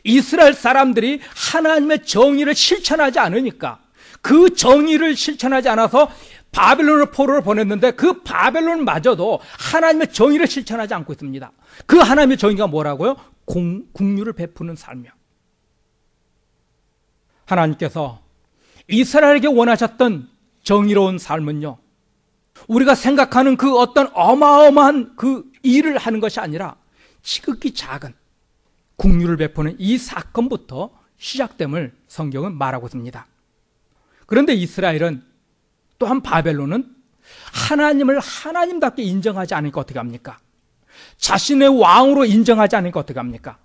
Speaker 4: 이스라엘 사람들이 하나님의 정의를 실천하지 않으니까, 그 정의를 실천하지 않아서 바벨론으로 포로를 보냈는데 그 바벨론마저도 하나님의 정의를 실천하지 않고 있습니다. 그 하나님의 정의가 뭐라고요? 긍휼을 베푸는 삶이요. 하나님께서 이스라엘에게 원하셨던 정의로운 삶은요, 우리가 생각하는 그 어떤 어마어마한 그 일을 하는 것이 아니라 지극히 작은 긍휼을 베푸는 이 사건부터 시작됨을 성경은 말하고 있습니다. 그런데 이스라엘은, 또한 바벨론은 하나님을 하나님답게 인정하지 않으니까 어떻게 합니까? 자신의 왕으로 인정하지 않으니까 어떻게 합니까?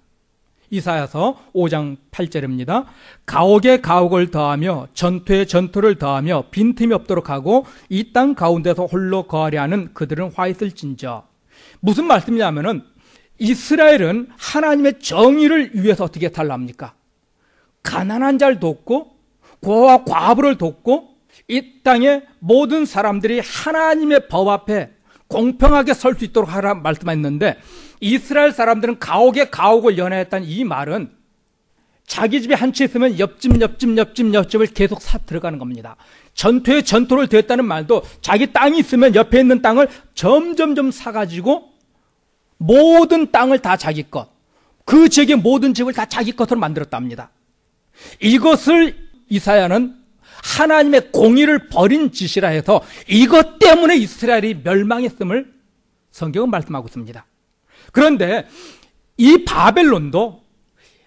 Speaker 4: 이사야서 5장 8절입니다. 가옥에 가옥을 더하며 전투에 전투를 더하며 빈틈이 없도록 하고 이 땅 가운데서 홀로 거하려 하는 그들은 화 있을진저. 무슨 말씀이냐면은 이스라엘은 하나님의 정의를 위해서 어떻게 살랍니까? 가난한 자를 돕고 고아와 과부를 돕고 이 땅의 모든 사람들이 하나님의 법 앞에 공평하게 설 수 있도록 하라 말씀했는데, 이스라엘 사람들은 가옥에 가옥을 연애했다는 이 말은 자기 집에 한 채 있으면 옆집을 계속 사 들어가는 겁니다. 전투에 전투를 더했다는 말도 자기 땅이 있으면 옆에 있는 땅을 점점점 사가지고 모든 땅을 다 자기 것, 그 지역의 모든 집을 다 자기 것으로 만들었답니다. 이것을 이사야는 하나님의 공의를 버린 짓이라 해서 이것 때문에 이스라엘이 멸망했음을 성경은 말씀하고 있습니다. 그런데 이 바벨론도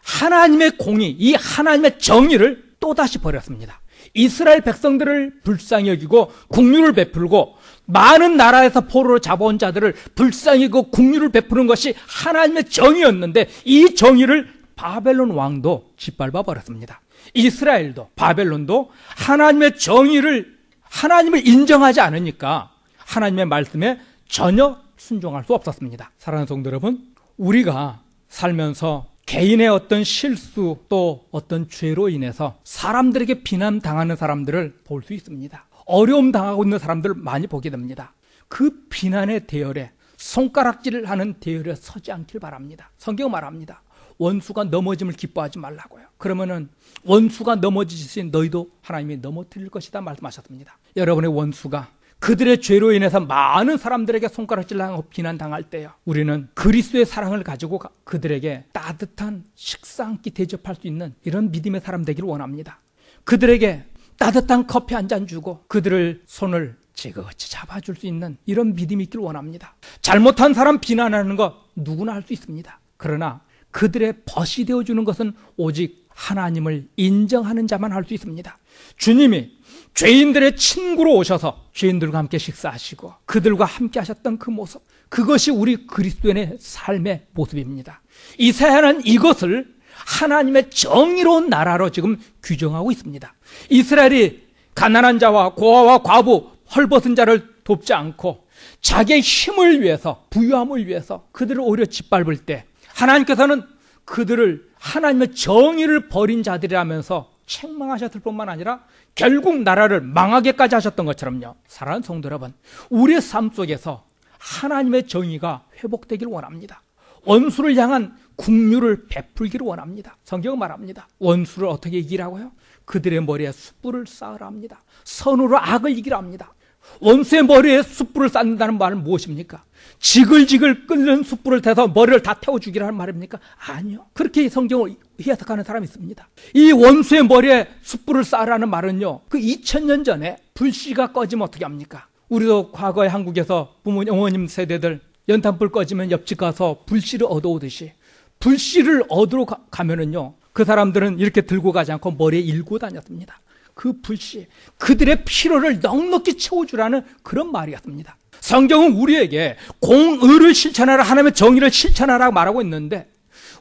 Speaker 4: 하나님의 공의, 이 하나님의 정의를 또다시 버렸습니다. 이스라엘 백성들을 불쌍히 여기고 긍휼을 베풀고 많은 나라에서 포로로 잡아온 자들을 불쌍히 여기고 긍휼을 베푸는 것이 하나님의 정의였는데, 이 정의를 바벨론 왕도 짓밟아 버렸습니다. 이스라엘도 바벨론도 하나님의 정의를, 하나님을 인정하지 않으니까 하나님의 말씀에 전혀 순종할 수 없었습니다. 사랑하는 성도 여러분, 우리가 살면서 개인의 어떤 실수 또 어떤 죄로 인해서 사람들에게 비난당하는 사람들을 볼 수 있습니다. 어려움 당하고 있는 사람들을 많이 보게 됩니다. 그 비난의 대열에, 손가락질을 하는 대열에 서지 않길 바랍니다. 성경 말합니다. 원수가 넘어짐을 기뻐하지 말라고요. 그러면은 원수가 넘어지듯이 너희도 하나님이 넘어뜨릴 것이다 말씀하셨습니다. 여러분의 원수가 그들의 죄로 인해서 많은 사람들에게 손가락질하고 비난당할 때요, 우리는 그리스도의 사랑을 가지고 그들에게 따뜻한 식사 한 끼 대접할 수 있는 이런 믿음의 사람 되기를 원합니다. 그들에게 따뜻한 커피 한 잔 주고 그들을 손을 지그시 잡아줄 수 있는 이런 믿음이 있기를 원합니다. 잘못한 사람 비난하는 것 누구나 할 수 있습니다. 그러나 그들의 벗이 되어주는 것은 오직 하나님을 인정하는 자만 할 수 있습니다. 주님이 죄인들의 친구로 오셔서 죄인들과 함께 식사하시고 그들과 함께 하셨던 그 모습, 그것이 우리 그리스도인의 삶의 모습입니다. 이사야는 이것을 하나님의 정의로운 나라로 지금 규정하고 있습니다. 이스라엘이 가난한 자와 고아와 과부, 헐벗은 자를 돕지 않고 자기의 힘을 위해서, 부유함을 위해서 그들을 오히려 짓밟을 때 하나님께서는 그들을 하나님의 정의를 버린 자들이라면서 책망하셨을 뿐만 아니라 결국 나라를 망하게까지 하셨던 것처럼요. 사랑하는 성도 여러분, 우리의 삶 속에서 하나님의 정의가 회복되길 원합니다. 원수를 향한 국류를 베풀기를 원합니다. 성경은 말합니다. 원수를 어떻게 이기라고요? 그들의 머리에 숯불을 쌓으라 합니다. 선으로 악을 이기라 합니다. 원수의 머리에 숯불을 쌓는다는 말은 무엇입니까? 지글지글 끓는 숯불을 대서 머리를 다 태워 죽이라는 말입니까? 아니요. 그렇게 성경을 해석하는 사람이 있습니다. 이 원수의 머리에 숯불을 쌓으라는 말은요, 그 2000년 전에 불씨가 꺼지면 어떻게 합니까? 우리도 과거에 한국에서 부모님, 어머님 세대들 연탄불 꺼지면 옆집 가서 불씨를 얻어오듯이 불씨를 얻으러 가면은요, 그 사람들은 이렇게 들고 가지 않고 머리에 일고 다녔습니다. 그 불씨, 그들의 피로를 넉넉히 채워주라는 그런 말이었습니다. 성경은 우리에게 공의를 실천하라, 하나님의 정의를 실천하라고 말하고 있는데,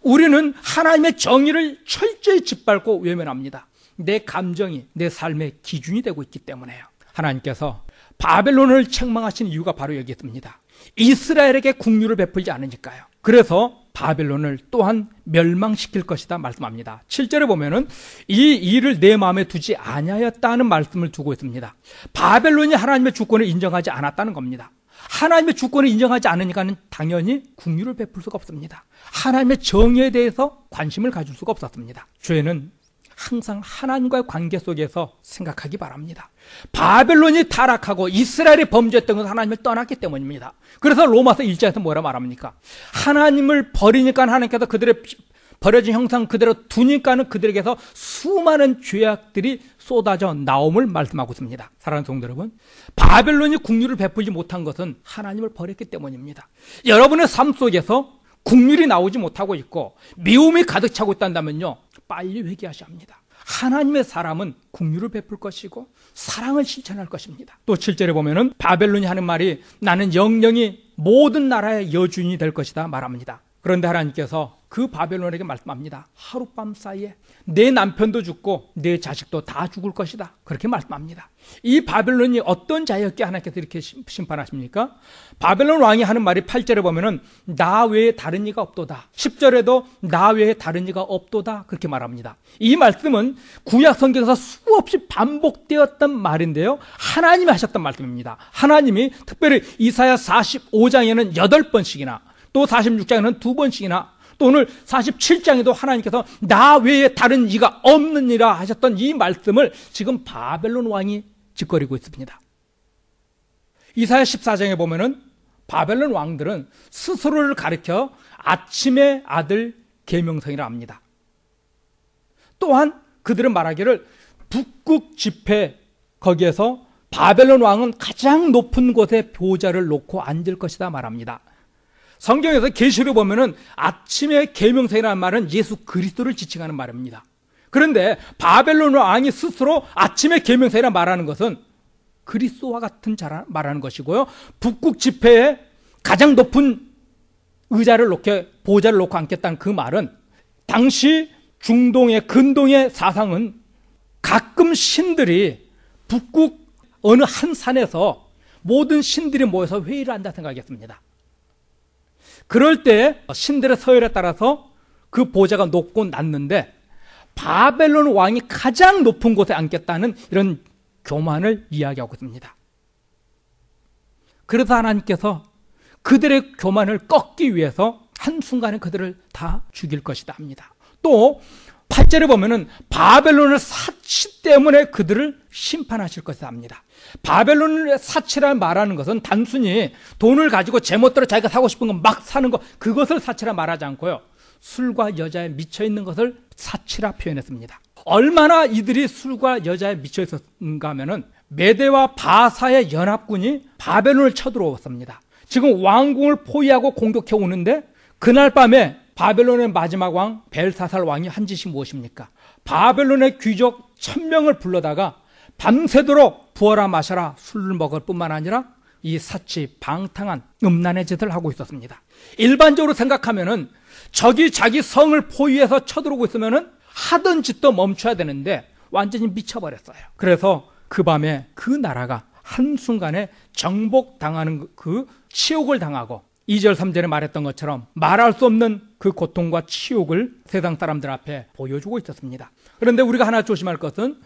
Speaker 4: 우리는 하나님의 정의를 철저히 짓밟고 외면합니다. 내 감정이 내 삶의 기준이 되고 있기 때문에요. 하나님께서 바벨론을 책망하신 이유가 바로 여기 있습니다. 이스라엘에게 국류를 베풀지 않으니까요. 그래서 바벨론을 또한 멸망시킬 것이다 말씀합니다. 7절에 보면은 이 일을 내 마음에 두지 아니하였다는 말씀을 두고 있습니다. 바벨론이 하나님의 주권을 인정하지 않았다는 겁니다. 하나님의 주권을 인정하지 않으니까는 당연히 국류를 베풀 수가 없습니다. 하나님의 정의에 대해서 관심을 가질 수가 없었습니다. 죄는 항상 하나님과의 관계 속에서 생각하기 바랍니다. 바벨론이 타락하고 이스라엘이 범죄했던 것은 하나님을 떠났기 때문입니다. 그래서 로마서 1장에서 뭐라 말합니까? 하나님을 버리니까 하나님께서 그들의 버려진 형상 그대로 두니까는 그들에게서 수많은 죄악들이 쏟아져 나옴을 말씀하고 있습니다. 사랑하는 성도 여러분, 바벨론이 국류를 베풀지 못한 것은 하나님을 버렸기 때문입니다. 여러분의 삶 속에서 국률이 나오지 못하고 있고 미움이 가득 차고 있다면요, 빨리 회개하셔야 합니다. 하나님의 사람은 국률을 베풀 것이고 사랑을 실천할 것입니다. 또 7절에 보면은 바벨론이 하는 말이 나는 영영이 모든 나라의 여주인이 될 것이다 말합니다. 그런데 하나님께서 그 바벨론에게 말씀합니다. 하룻밤 사이에 내 남편도 죽고 내 자식도 다 죽을 것이다. 그렇게 말씀합니다. 이 바벨론이 어떤 자였기에 하나님께서 이렇게 심판하십니까? 바벨론 왕이 하는 말이 8절에 보면은 나 외에 다른 이가 없도다. 10절에도 나 외에 다른 이가 없도다. 그렇게 말합니다. 이 말씀은 구약 성경에서 수없이 반복되었던 말인데요, 하나님이 하셨던 말씀입니다. 하나님이 특별히 이사야 45장에는 8번씩이나 또 46장에는 2번씩이나 또 오늘 47장에도 하나님께서 나 외에 다른 이가 없느니라 하셨던 이 말씀을 지금 바벨론 왕이 짓거리고 있습니다. 이사야 14장에 보면은 바벨론 왕들은 스스로를 가리켜 아침의 아들 계명성이라 합니다. 또한 그들은 말하기를 북극 지폐 거기에서 바벨론 왕은 가장 높은 곳에 보좌를 놓고 앉을 것이다 말합니다. 성경에서 계시를 보면은 아침의 계명성이라는 말은 예수 그리스도를 지칭하는 말입니다. 그런데 바벨론 왕이 스스로 아침의 계명성이라 말하는 것은 그리스도와 같은 자라 말하는 것이고요, 북극 지폐에 가장 높은 의자를 놓게 보좌를 놓고 앉겠다는 그 말은 당시 중동의 근동의 사상은 가끔 신들이 북극 어느 한 산에서 모든 신들이 모여서 회의를 한다 생각했습니다. 그럴 때 신들의 서열에 따라서 그 보좌가 높고 낮는데 바벨론 왕이 가장 높은 곳에 앉겠다는 이런 교만을 이야기하고 있습니다. 그래서 하나님께서 그들의 교만을 꺾기 위해서 한순간에 그들을 다 죽일 것이다 합니다. 또 8절에 보면은 바벨론의 사치 때문에 그들을 심판하실 것이다 합니다. 바벨론의 사치라 말하는 것은 단순히 돈을 가지고 제멋대로 자기가 사고 싶은 거 막 사는 것, 그것을 사치라 말하지 않고요, 술과 여자에 미쳐 있는 것을 사치라 표현했습니다. 얼마나 이들이 술과 여자에 미쳐 있었는가 하면은 메대와 바사의 연합군이 바벨론을 쳐들어왔습니다. 지금 왕궁을 포위하고 공격해 오는데 그날 밤에 바벨론의 마지막 왕 벨사살 왕이 한 짓이 무엇입니까? 바벨론의 귀족 1000명을 불러다가 밤새도록 부어라 마셔라 술을 먹을 뿐만 아니라 이 사치 방탕한 음란의 짓을 하고 있었습니다. 일반적으로 생각하면은 적이 자기 성을 포위해서 쳐들어오고 있으면은 하던 짓도 멈춰야 되는데 완전히 미쳐버렸어요. 그래서 그 밤에 그 나라가 한순간에 정복당하는 그 치욕을 당하고 2절 3절에 말했던 것처럼 말할 수 없는 그 고통과 치욕을 세상 사람들 앞에 보여주고 있었습니다. 그런데 우리가 하나 조심할 것은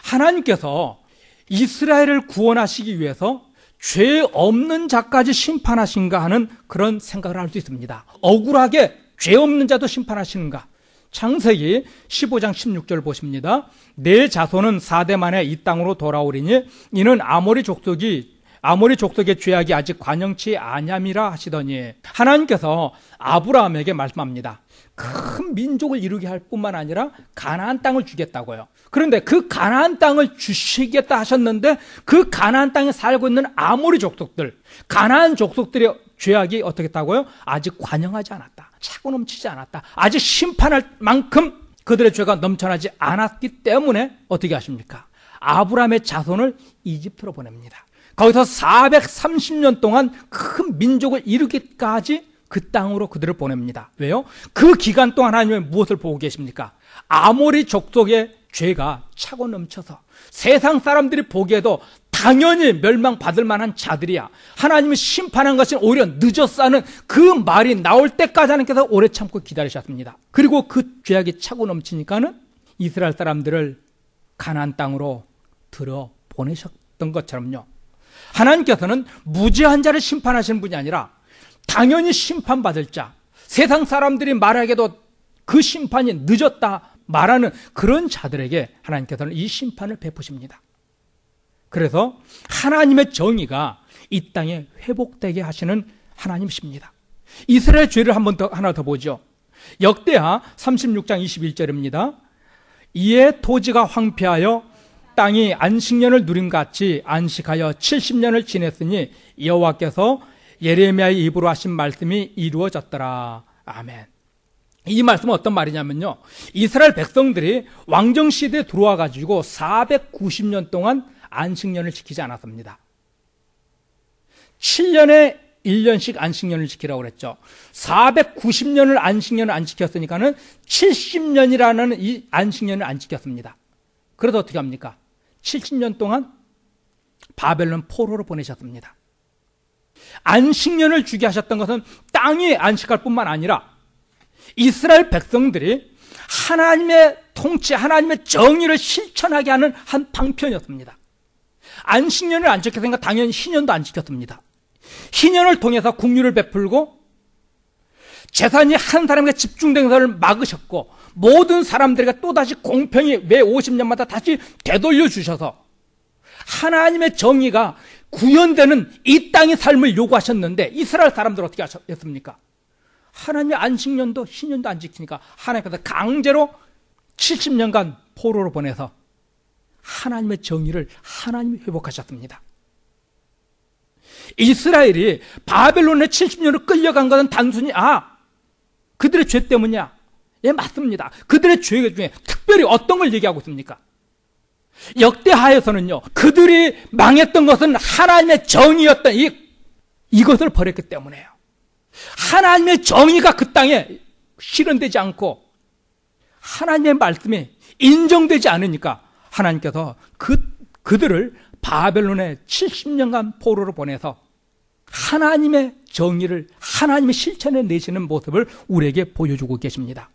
Speaker 4: 하나님께서 이스라엘을 구원하시기 위해서 죄 없는 자까지 심판하신가 하는 그런 생각을 할 수 있습니다. 억울하게 죄 없는 자도 심판하시는가? 창세기 15장 16절 보십니다. 내 자손은 4대 만에 이 땅으로 돌아오리니 이는 아모리 족속의 죄악이 아직 관영치 아니함이라 하시더니, 하나님께서 아브라함에게 말씀합니다. 큰 민족을 이루게 할 뿐만 아니라 가나안 땅을 주겠다고요. 그런데 그 가나안 땅을 주시겠다 하셨는데 그 가나안 땅에 살고 있는 아모리 족속들, 가나안 족속들의 죄악이 어떻게 했다고요? 아직 관영하지 않았다. 차고 넘치지 않았다. 아직 심판할 만큼 그들의 죄가 넘쳐나지 않았기 때문에 어떻게 하십니까? 아브라함의 자손을 이집트로 보냅니다. 거기서 430년 동안 큰 민족을 이루기까지 그 땅으로 그들을 보냅니다. 왜요? 그 기간 동안 하나님은 무엇을 보고 계십니까? 아모리 족속의 죄가 차고 넘쳐서 세상 사람들이 보기에도 당연히 멸망받을 만한 자들이야, 하나님이 심판한 것이 오히려 늦었어 하는 그 말이 나올 때까지 하나님께서 오래 참고 기다리셨습니다. 그리고 그 죄악이 차고 넘치니까는 이스라엘 사람들을 가나안 땅으로 들어 보내셨던 것처럼요, 하나님께서는 무죄한 자를 심판하시는 분이 아니라 당연히 심판받을 자, 세상 사람들이 말하기에도 그 심판이 늦었다 말하는 그런 자들에게 하나님께서는 이 심판을 베푸십니다. 그래서 하나님의 정의가 이 땅에 회복되게 하시는 하나님이십니다. 이스라엘 죄를 하나 더 보죠. 역대하 36장 21절입니다. 이에 토지가 황폐하여 땅이 안식년을 누림같이 안식하여 70년을 지냈으니 여호와께서 예레미야의 입으로 하신 말씀이 이루어졌더라. 아멘. 이 말씀은 어떤 말이냐면요, 이스라엘 백성들이 왕정시대에 들어와 가지고 490년 동안 안식년을 지키지 않았습니다. 7년에 1년씩 안식년을 지키라고 그랬죠. 490년을 안식년을 안 지켰으니까는 70년이라는 이 안식년을 안 지켰습니다. 그래서 어떻게 합니까? 70년 동안 바벨론 포로로 보내셨습니다. 안식년을 주게 하셨던 것은 땅이 안식할 뿐만 아니라 이스라엘 백성들이 하나님의 통치, 하나님의 정의를 실천하게 하는 한 방편이었습니다. 안식년을 안 지켰으니까 당연히 희년도 안 지켰습니다. 희년을 통해서 국류를 베풀고 재산이 한 사람에게 집중된 것을 막으셨고, 모든 사람들에게 또다시 공평히 매 50년마다 다시 되돌려 주셔서 하나님의 정의가 구현되는 이 땅의 삶을 요구하셨는데, 이스라엘 사람들 어떻게 했습니까? 하나님의 안식년도 희년도 안 지키니까 하나님께서 강제로 70년간 포로로 보내서 하나님의 정의를 하나님이 회복하셨습니다. 이스라엘이 바벨론에 70년을 끌려간 것은 단순히 그들의 죄 때문이야. 예, 맞습니다. 그들의 죄 중에 특별히 어떤 걸 얘기하고 있습니까? 역대하에서는요, 그들이 망했던 것은 하나님의 정의였던 이것을 버렸기 때문에요. 하나님의 정의가 그 땅에 실현되지 않고 하나님의 말씀이 인정되지 않으니까 하나님께서 그들을 바벨론에 70년간 포로로 보내서 하나님의 정의를 하나님의 실천해 내시는 모습을 우리에게 보여주고 계십니다.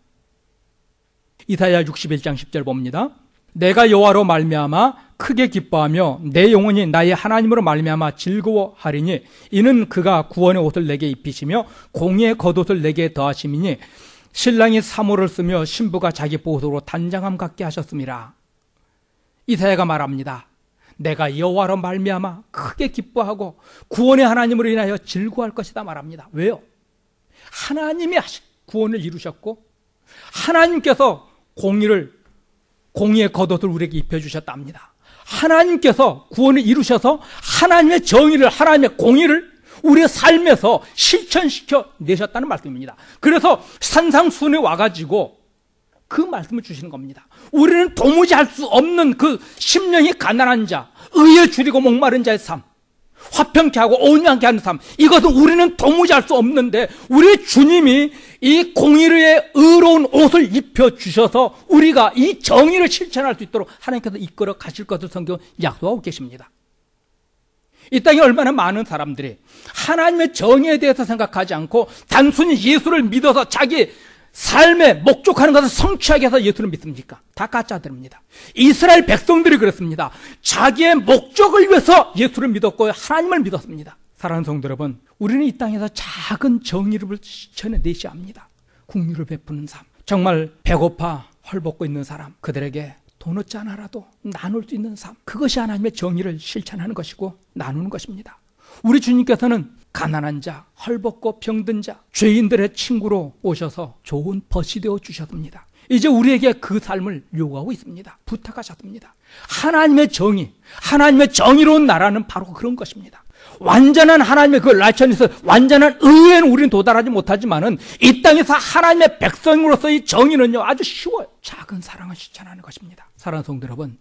Speaker 4: 이사야 61장 10절 봅니다. 내가 여호와로 말미암아 크게 기뻐하며 내 영혼이 나의 하나님으로 말미암아 즐거워하리니 이는 그가 구원의 옷을 내게 입히시며 공의의 겉옷을 내게 더하심이니 신랑이 사모를 쓰며 신부가 자기 보석으로 단장함 같게 하셨음이라. 이사야가 말합니다. 내가 여호와로 말미암아 크게 기뻐하고 구원의 하나님으로 인하여 즐거워할 것이다 말합니다. 왜요? 하나님이 구원을 이루셨고 하나님께서 공의의 겉옷을 우리에게 입혀주셨답니다. 하나님께서 구원을 이루셔서 하나님의 정의를, 하나님의 공의를 우리의 삶에서 실천시켜 내셨다는 말씀입니다. 그래서 산상수훈에 와가지고 그 말씀을 주시는 겁니다. 우리는 도무지 할 수 없는 그 심령이 가난한 자, 의에 줄이고 목마른 자의 삶, 화평케 하고 온유하게 하는 삶, 이것은 우리는 도무지 할 수 없는데 우리 주님이 이 공의의 의로운 옷을 입혀주셔서 우리가 이 정의를 실천할 수 있도록 하나님께서 이끌어 가실 것을 성경 약속하고 계십니다. 이 땅에 얼마나 많은 사람들이 하나님의 정의에 대해서 생각하지 않고 단순히 예수를 믿어서 자기 삶에 목적하는 것을 성취하게 해서 예수를 믿습니까? 다 가짜들입니다. 이스라엘 백성들이 그랬습니다. 자기의 목적을 위해서 예수를 믿었고 하나님을 믿었습니다. 사랑하는 성도 여러분, 우리는 이 땅에서 작은 정의를 실천해 내셔야 합니다. 긍휼을 베푸는 삶. 정말 배고파 헐벗고 있는 사람, 그들에게 도넛 하나라도 나눌 수 있는 삶. 그것이 하나님의 정의를 실천하는 것이고 나누는 것입니다. 우리 주님께서는 가난한 자, 헐벗고 병든 자, 죄인들의 친구로 오셔서 좋은 벗이 되어 주셨습니다. 이제 우리에게 그 삶을 요구하고 있습니다. 부탁하셨습니다. 하나님의 정의, 하나님의 정의로운 나라는 바로 그런 것입니다. 완전한 하나님의 그 라이처니스, 완전한 의에는 우리는 도달하지 못하지만은 이 땅에서 하나님의 백성으로서의 정의는요 아주 쉬워요. 작은 사랑을 실천하는 것입니다. 사랑하는 성도 여러분,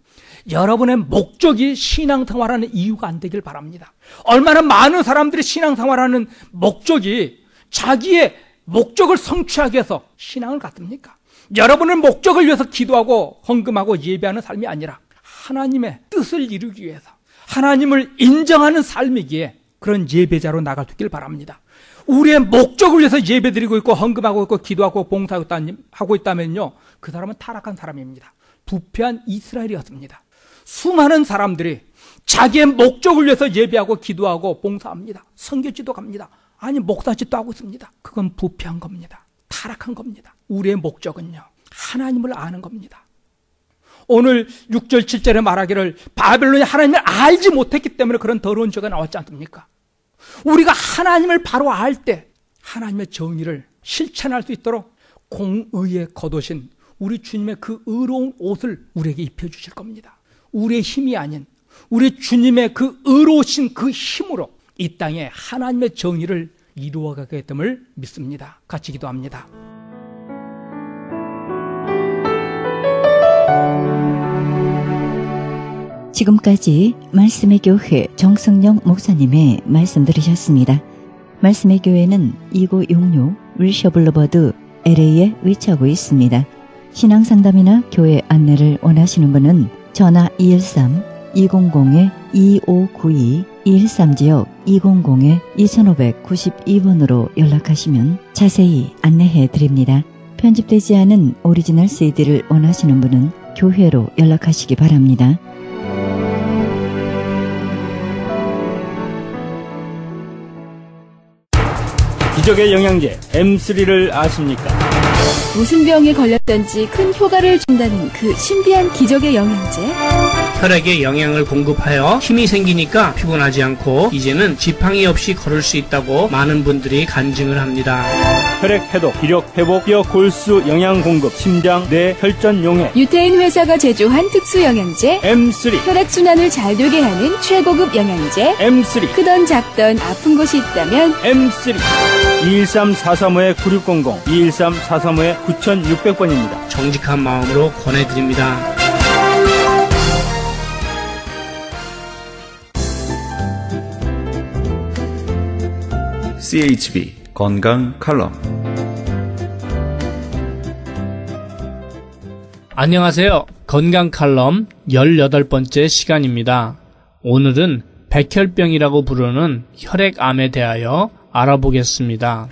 Speaker 4: 여러분의 목적이 신앙생활하는 이유가 안 되길 바랍니다. 얼마나 많은 사람들이 신앙생활하는 목적이 자기의 목적을 성취하기 위해서 신앙을 갖습니까? 여러분의 목적을 위해서 기도하고 헌금하고 예배하는 삶이 아니라 하나님의 뜻을 이루기 위해서 하나님을 인정하는 삶이기에 그런 예배자로 나갈 수 있길 바랍니다. 우리의 목적을 위해서 예배드리고 있고 헌금하고 있고 기도하고 봉사하고 있다면요, 그 사람은 타락한 사람입니다. 부패한 이스라엘이었습니다. 수많은 사람들이 자기의 목적을 위해서 예배하고 기도하고 봉사합니다. 선교지도 갑니다. 아니 목사짓도 하고 있습니다. 그건 부패한 겁니다. 타락한 겁니다. 우리의 목적은요, 하나님을 아는 겁니다. 오늘 6절 7절에 말하기를 바벨론이 하나님을 알지 못했기 때문에 그런 더러운 죄가 나왔지 않습니까? 우리가 하나님을 바로 알 때 하나님의 정의를 실천할 수 있도록 공의의 겉옷인 우리 주님의 그 의로운 옷을 우리에게 입혀주실 겁니다. 우리의 힘이 아닌 우리 주님의 그 의로우신 그 힘으로 이 땅에 하나님의 정의를 이루어가게 됨을 믿습니다. 같이 기도합니다.
Speaker 2: 지금까지 말씀의 교회 정성영 목사님의 말씀 들으셨습니다. 말씀의 교회는 2966 윌셔블러버드 LA에 위치하고 있습니다. 신앙상담이나 교회 안내를 원하시는 분은 전화 213-200-2592 213지역 200-2592번으로 연락하시면 자세히 안내해 드립니다. 편집되지 않은 오리지널 CD를 원하시는 분은 교회로 연락하시기 바랍니다.
Speaker 5: 기적의 영양제 M3를 아십니까?
Speaker 6: 무슨 병에 걸렸던지 큰 효과를 준다는 그 신비한 기적의 영양제.
Speaker 7: 혈액에 영양을 공급하여 힘이 생기니까 피곤하지 않고 이제는 지팡이 없이 걸을 수 있다고 많은 분들이 간증을 합니다.
Speaker 5: 혈액 해독, 기력 회복, 뼈 골수 영양 공급, 심장, 뇌, 혈전 용해.
Speaker 6: 유태인 회사가 제조한 특수 영양제
Speaker 5: M3.
Speaker 6: 혈액 순환을 잘 되게 하는 최고급 영양제.
Speaker 5: M3.
Speaker 6: 크던 작던 아픈 곳이 있다면
Speaker 5: M3. 213-435-9600, 213-435-9600번입니다.
Speaker 7: 정직한 마음으로 권해드립니다.
Speaker 1: CHB 건강 칼럼.
Speaker 7: 안녕하세요. 건강 칼럼 18번째 시간입니다. 오늘은 백혈병이라고 부르는 혈액암에 대하여 알아보겠습니다.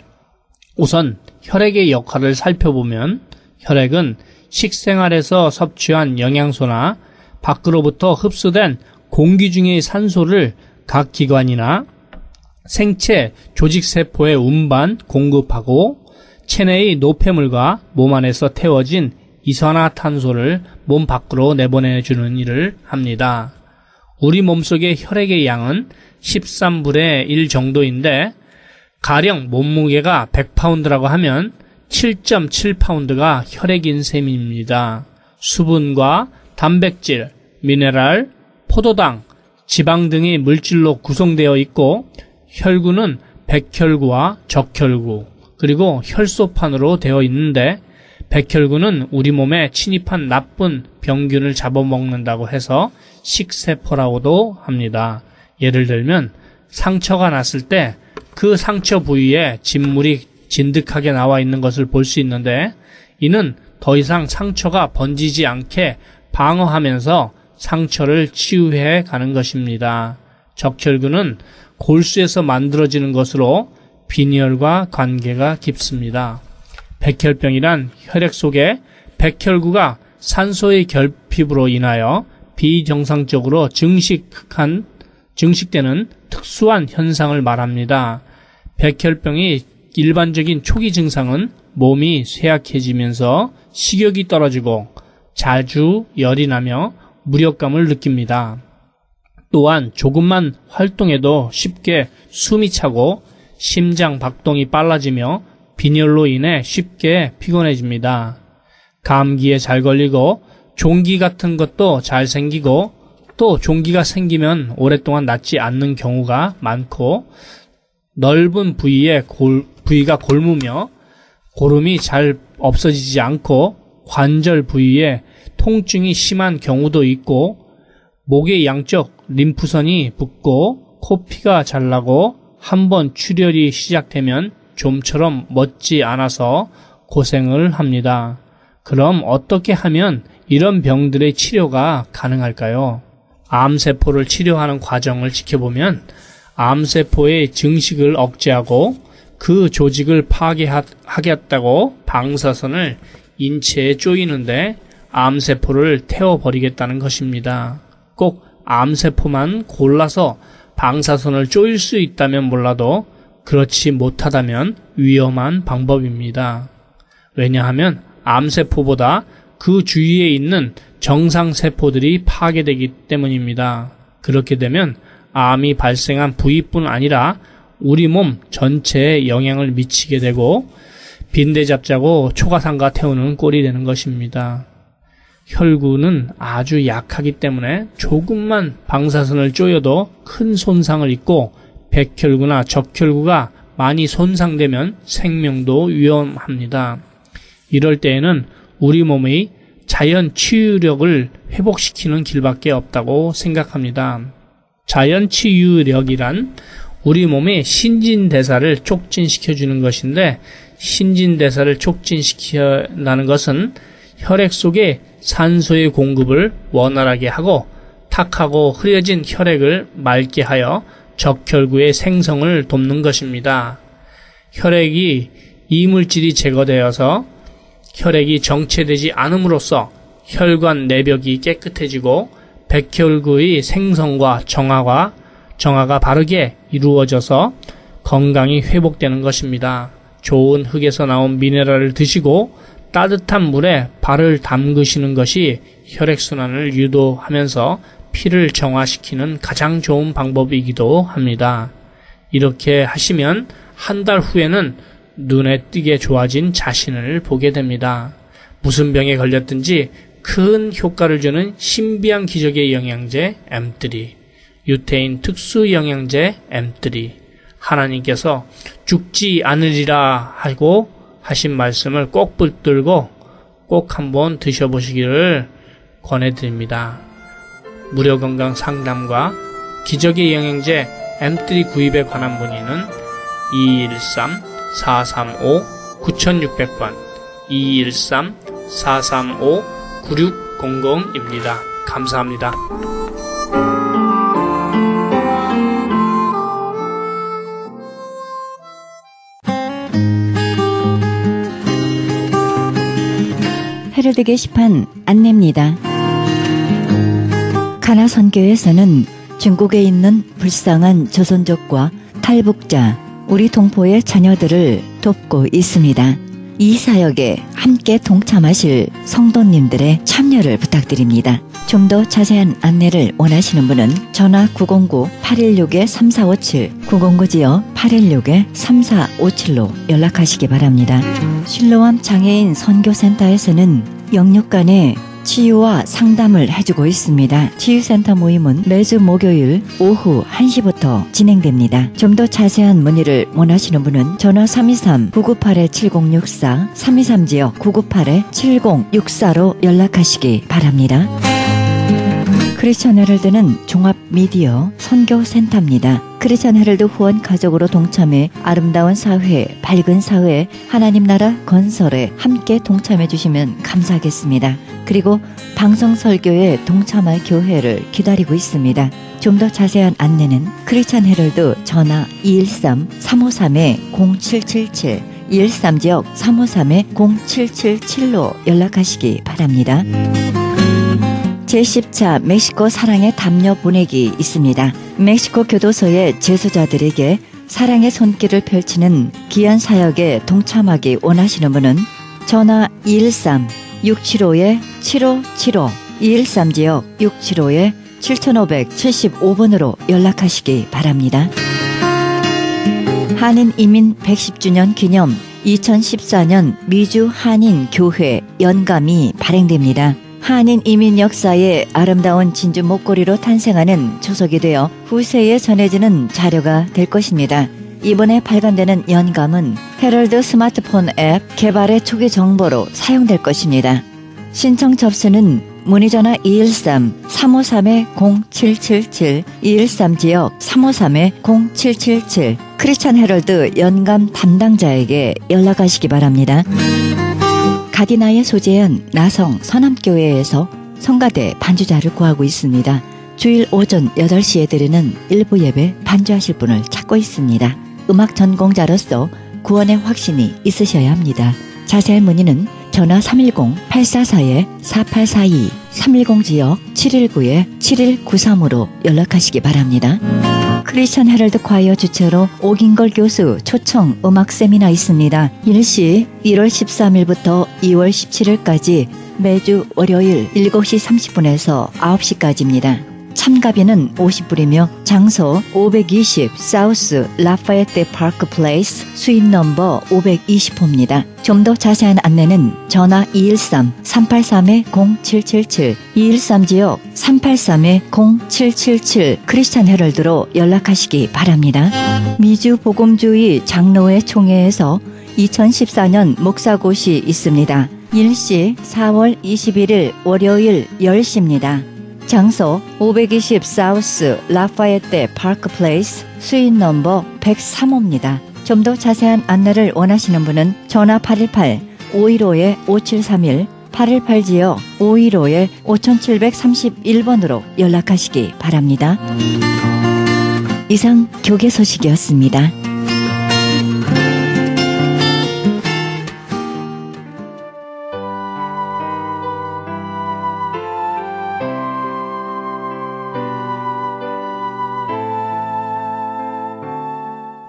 Speaker 7: 우선 혈액의 역할을 살펴보면 혈액은 식생활에서 섭취한 영양소나 밖으로부터 흡수된 공기 중의 산소를 각 기관이나 생체 조직세포에 운반 공급하고 체내의 노폐물과 몸 안에서 태워진 이산화탄소를 몸 밖으로 내보내주는 일을 합니다. 우리 몸속의 혈액의 양은 13분의 1 정도인데 가령 몸무게가 100파운드라고 하면 7.7파운드가 혈액인 셈입니다. 수분과 단백질, 미네랄, 포도당, 지방 등의 물질로 구성되어 있고 혈구는 백혈구와 적혈구 그리고 혈소판으로 되어 있는데 백혈구는 우리 몸에 침입한 나쁜 병균을 잡아먹는다고 해서 식세포라고도 합니다. 예를 들면 상처가 났을 때 그 상처 부위에 진물이 진득하게 나와 있는 것을 볼 수 있는데 이는 더 이상 상처가 번지지 않게 방어하면서 상처를 치유해 가는 것입니다. 적혈구는 골수에서 만들어지는 것으로 빈혈과 관계가 깊습니다. 백혈병이란 혈액 속에 백혈구가 산소의 결핍으로 인하여 비정상적으로 증식되는 특수한 현상을 말합니다. 백혈병이 일반적인 초기 증상은 몸이 쇠약해지면서 식욕이 떨어지고 자주 열이 나며 무력감을 느낍니다. 또한 조금만 활동해도 쉽게 숨이 차고 심장 박동이 빨라지며 빈혈로 인해 쉽게 피곤해집니다. 감기에 잘 걸리고 종기 같은 것도 잘 생기고 또 종기가 생기면 오랫동안 낫지 않는 경우가 많고 넓은 부위가 골무며 고름이 잘 없어지지 않고 관절 부위에 통증이 심한 경우도 있고 목의 양쪽 림프선이 붓고 코피가 잘 나고 한번 출혈이 시작되면 좀처럼 멋지 않아서 고생을 합니다. 그럼 어떻게 하면 이런 병들의 치료가 가능할까요? 암세포를 치료하는 과정을 지켜보면 암세포의 증식을 억제하고 그 조직을 파괴하겠다고 방사선을 인체에 쪼이는데 암세포를 태워버리겠다는 것입니다. 꼭 암세포만 골라서 방사선을 쪼일 수 있다면 몰라도 그렇지 못하다면 위험한 방법입니다. 왜냐하면 암세포보다 그 주위에 있는 정상세포들이 파괴되기 때문입니다. 그렇게 되면 암이 발생한 부위뿐 아니라 우리 몸 전체에 영향을 미치게 되고 빈대 잡자고 초가상가 태우는 꼴이 되는 것입니다. 혈구는 아주 약하기 때문에 조금만 방사선을 쪼여도 큰 손상을 입고 백혈구나 적혈구가 많이 손상되면 생명도 위험합니다. 이럴 때에는 우리 몸의 자연 치유력을 회복시키는 길밖에 없다고 생각합니다. 자연 치유력이란 우리 몸의 신진대사를 촉진시켜주는 것인데 신진대사를 촉진시킨다는 것은 혈액 속에 산소의 공급을 원활하게 하고 탁하고 흐려진 혈액을 맑게 하여 적혈구의 생성을 돕는 것입니다. 혈액이 이물질이 제거되어서 혈액이 정체되지 않음으로써 혈관 내벽이 깨끗해지고 백혈구의 생성과 정화가 바르게 이루어져서 건강이 회복되는 것입니다. 좋은 흙에서 나온 미네랄을 드시고 따뜻한 물에 발을 담그시는 것이 혈액순환을 유도하면서 피를 정화시키는 가장 좋은 방법이기도 합니다. 이렇게 하시면 한 달 후에는 눈에 띄게 좋아진 자신을 보게 됩니다. 무슨 병에 걸렸든지 큰 효과를 주는 신비한 기적의 영양제 M3, 유태인 특수 영양제 M3, 하나님께서 죽지 않으리라 하고 하신 말씀을 꼭 붙들고 꼭 한번 드셔보시기를 권해드립니다. 무료건강 상담과 기적의 영양제 M3 구입에 관한 문의는 213-435-9600번 213-435-9600입니다. 감사합니다.
Speaker 2: 헤럴드 게시판 안내입니다. 가나 선교에서는 중국에 있는 불쌍한 조선족과 탈북자, 우리 동포의 자녀들을 돕고 있습니다. 이 사역에 함께 동참하실 성도님들의 참여를 부탁드립니다. 좀 더 자세한 안내를 원하시는 분은 전화 909-816-3457, 909-816-3457로 연락하시기 바랍니다. 실로암 장애인 선교센터에서는 영육 간의 치유와 상담을 해주고 있습니다. 치유센터 모임은 매주 목요일 오후 1시부터 진행됩니다. 좀 더 자세한 문의를 원하시는 분은 전화 323-998-7064, 323지역 998-7064로 연락하시기 바랍니다. 크리스천 헤럴드는 종합 미디어 선교센터입니다. 크리스천 헤럴드 후원 가족으로 동참해 아름다운 사회, 밝은 사회, 하나님 나라 건설에 함께 동참해 주시면 감사하겠습니다. 그리고 방송 설교에 동참할 교회를 기다리고 있습니다. 좀 더 자세한 안내는 크리스천 헤럴드 전화 213-353-0777, 213지역 353-0777로 연락하시기 바랍니다. 제10차 멕시코 사랑의 담요 보내기 있습니다. 멕시코 교도소의 재소자들에게 사랑의 손길을 펼치는 귀한 사역에 동참하기 원하시는 분은 전화 213-675-7575 213지역 675-7575번으로 연락하시기 바랍니다. 한인 이민 110주년 기념 2014년 미주 한인교회 연감이 발행됩니다. 한인 이민 역사의 아름다운 진주 목걸이로 탄생하는 초석이 되어 후세에 전해지는 자료가 될 것입니다. 이번에 발간되는 연감은 헤럴드 스마트폰 앱 개발의 초기 정보로 사용될 것입니다. 신청 접수는 문의전화 213-353-0777 213지역 353-0777 크리스찬 헤럴드 연감 담당자에게 연락하시기 바랍니다. 가디나에 소재한 나성 서남교회에서 성가대 반주자를 구하고 있습니다. 주일 오전 8시에 드리는 일부 예배 반주하실 분을 찾고 있습니다. 음악 전공자로서 구원의 확신이 있으셔야 합니다. 자세한 문의는 전화 310-844-4842 310지역 719-7193으로 연락하시기 바랍니다. 크리스천 헤럴드 콰이어 주최로 오긴걸 교수 초청 음악 세미나 있습니다. 일시 1월 13일부터 2월 17일까지 매주 월요일 7시 30분에서 9시까지입니다. 참가비는 50불이며 장소 520 사우스 라파에테 파크 플레이스 수입 넘버 520호입니다. 좀 더 자세한 안내는 전화 213-383-0777 213지역 383-0777 크리스찬 헤럴드로 연락하시기 바랍니다. 미주 복음주의 장로회 총회에서 2014년 목사고시 있습니다. 일시 4월 21일 월요일 10시입니다. 장소 520 사우스 라파에테 파크 플레이스 수입 넘버 103호입니다. 좀 더 자세한 안내를 원하시는 분은 전화 818-515-5731 818지역 515-5731번으로 연락하시기 바랍니다. 이상 교계 소식이었습니다.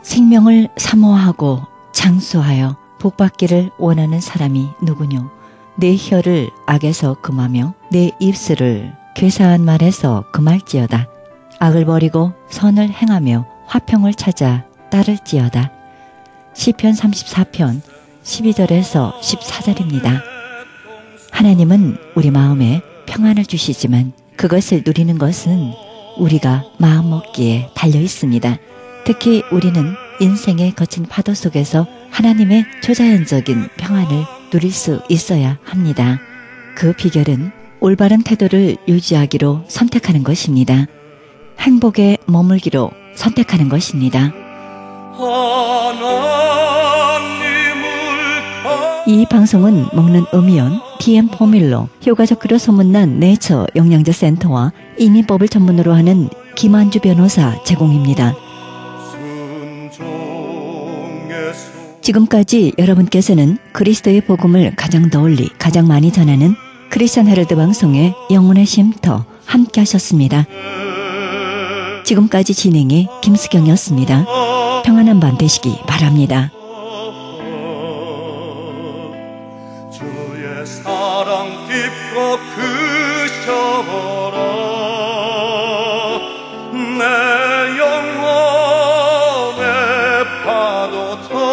Speaker 2: 생명을 사모하고 장수하여 복받기를 원하는 사람이 누구뇨? 내 혀를 악에서 금하며 내 입술을 괴사한 말에서 금할지어다. 악을 버리고 선을 행하며 화평을 찾아 따를지어다. 시편 34편 12절에서 14절입니다. 하나님은 우리 마음에 평안을 주시지만 그것을 누리는 것은 우리가 마음먹기에 달려 있습니다. 특히 우리는 인생의 거친 파도 속에서 하나님의 초자연적인 평안을 누릴 수 있어야 합니다. 그 비결은 올바른 태도를 유지하기로 선택하는 것입니다. 행복에 머물기로 선택하는 것입니다. 이 방송은 먹는 음이온 TM 포밀로 효과적으로 소문난 네이처 영양제 센터와 이민법을 전문으로 하는 김한주 변호사 제공입니다. 지금까지 여러분께서는 그리스도의 복음을 가장 널리 가장 많이 전하는 크리스천 헤럴드 방송의 영혼의 쉼터 함께 하셨습니다. 지금까지 진행의 김수경이었습니다. 평안한 밤 되시기 바랍니다.
Speaker 8: 주의 사랑 깊고 크셔라 내 영혼의 파도처럼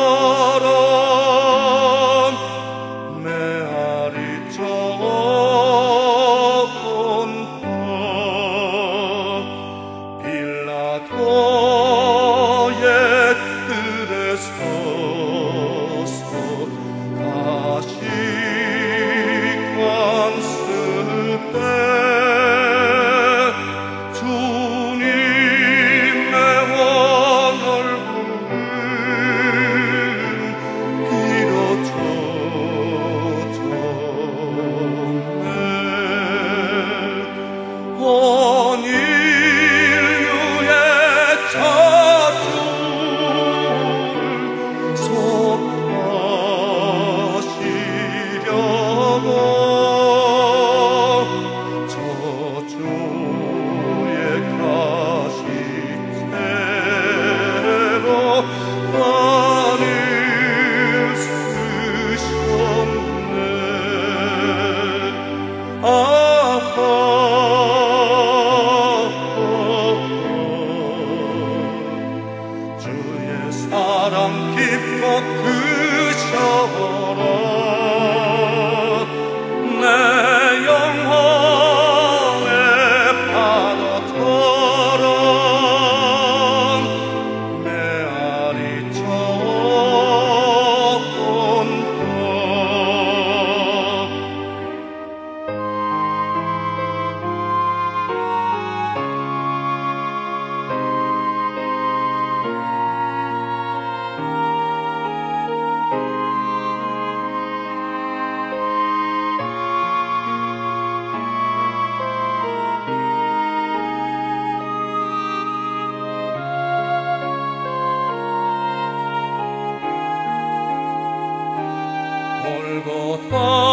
Speaker 8: 메아리 좋은 빌라도의 뜰에서 주의 사랑 깊고 크셔라 내 영혼의 파도처럼 메아리 쳐온다 골고타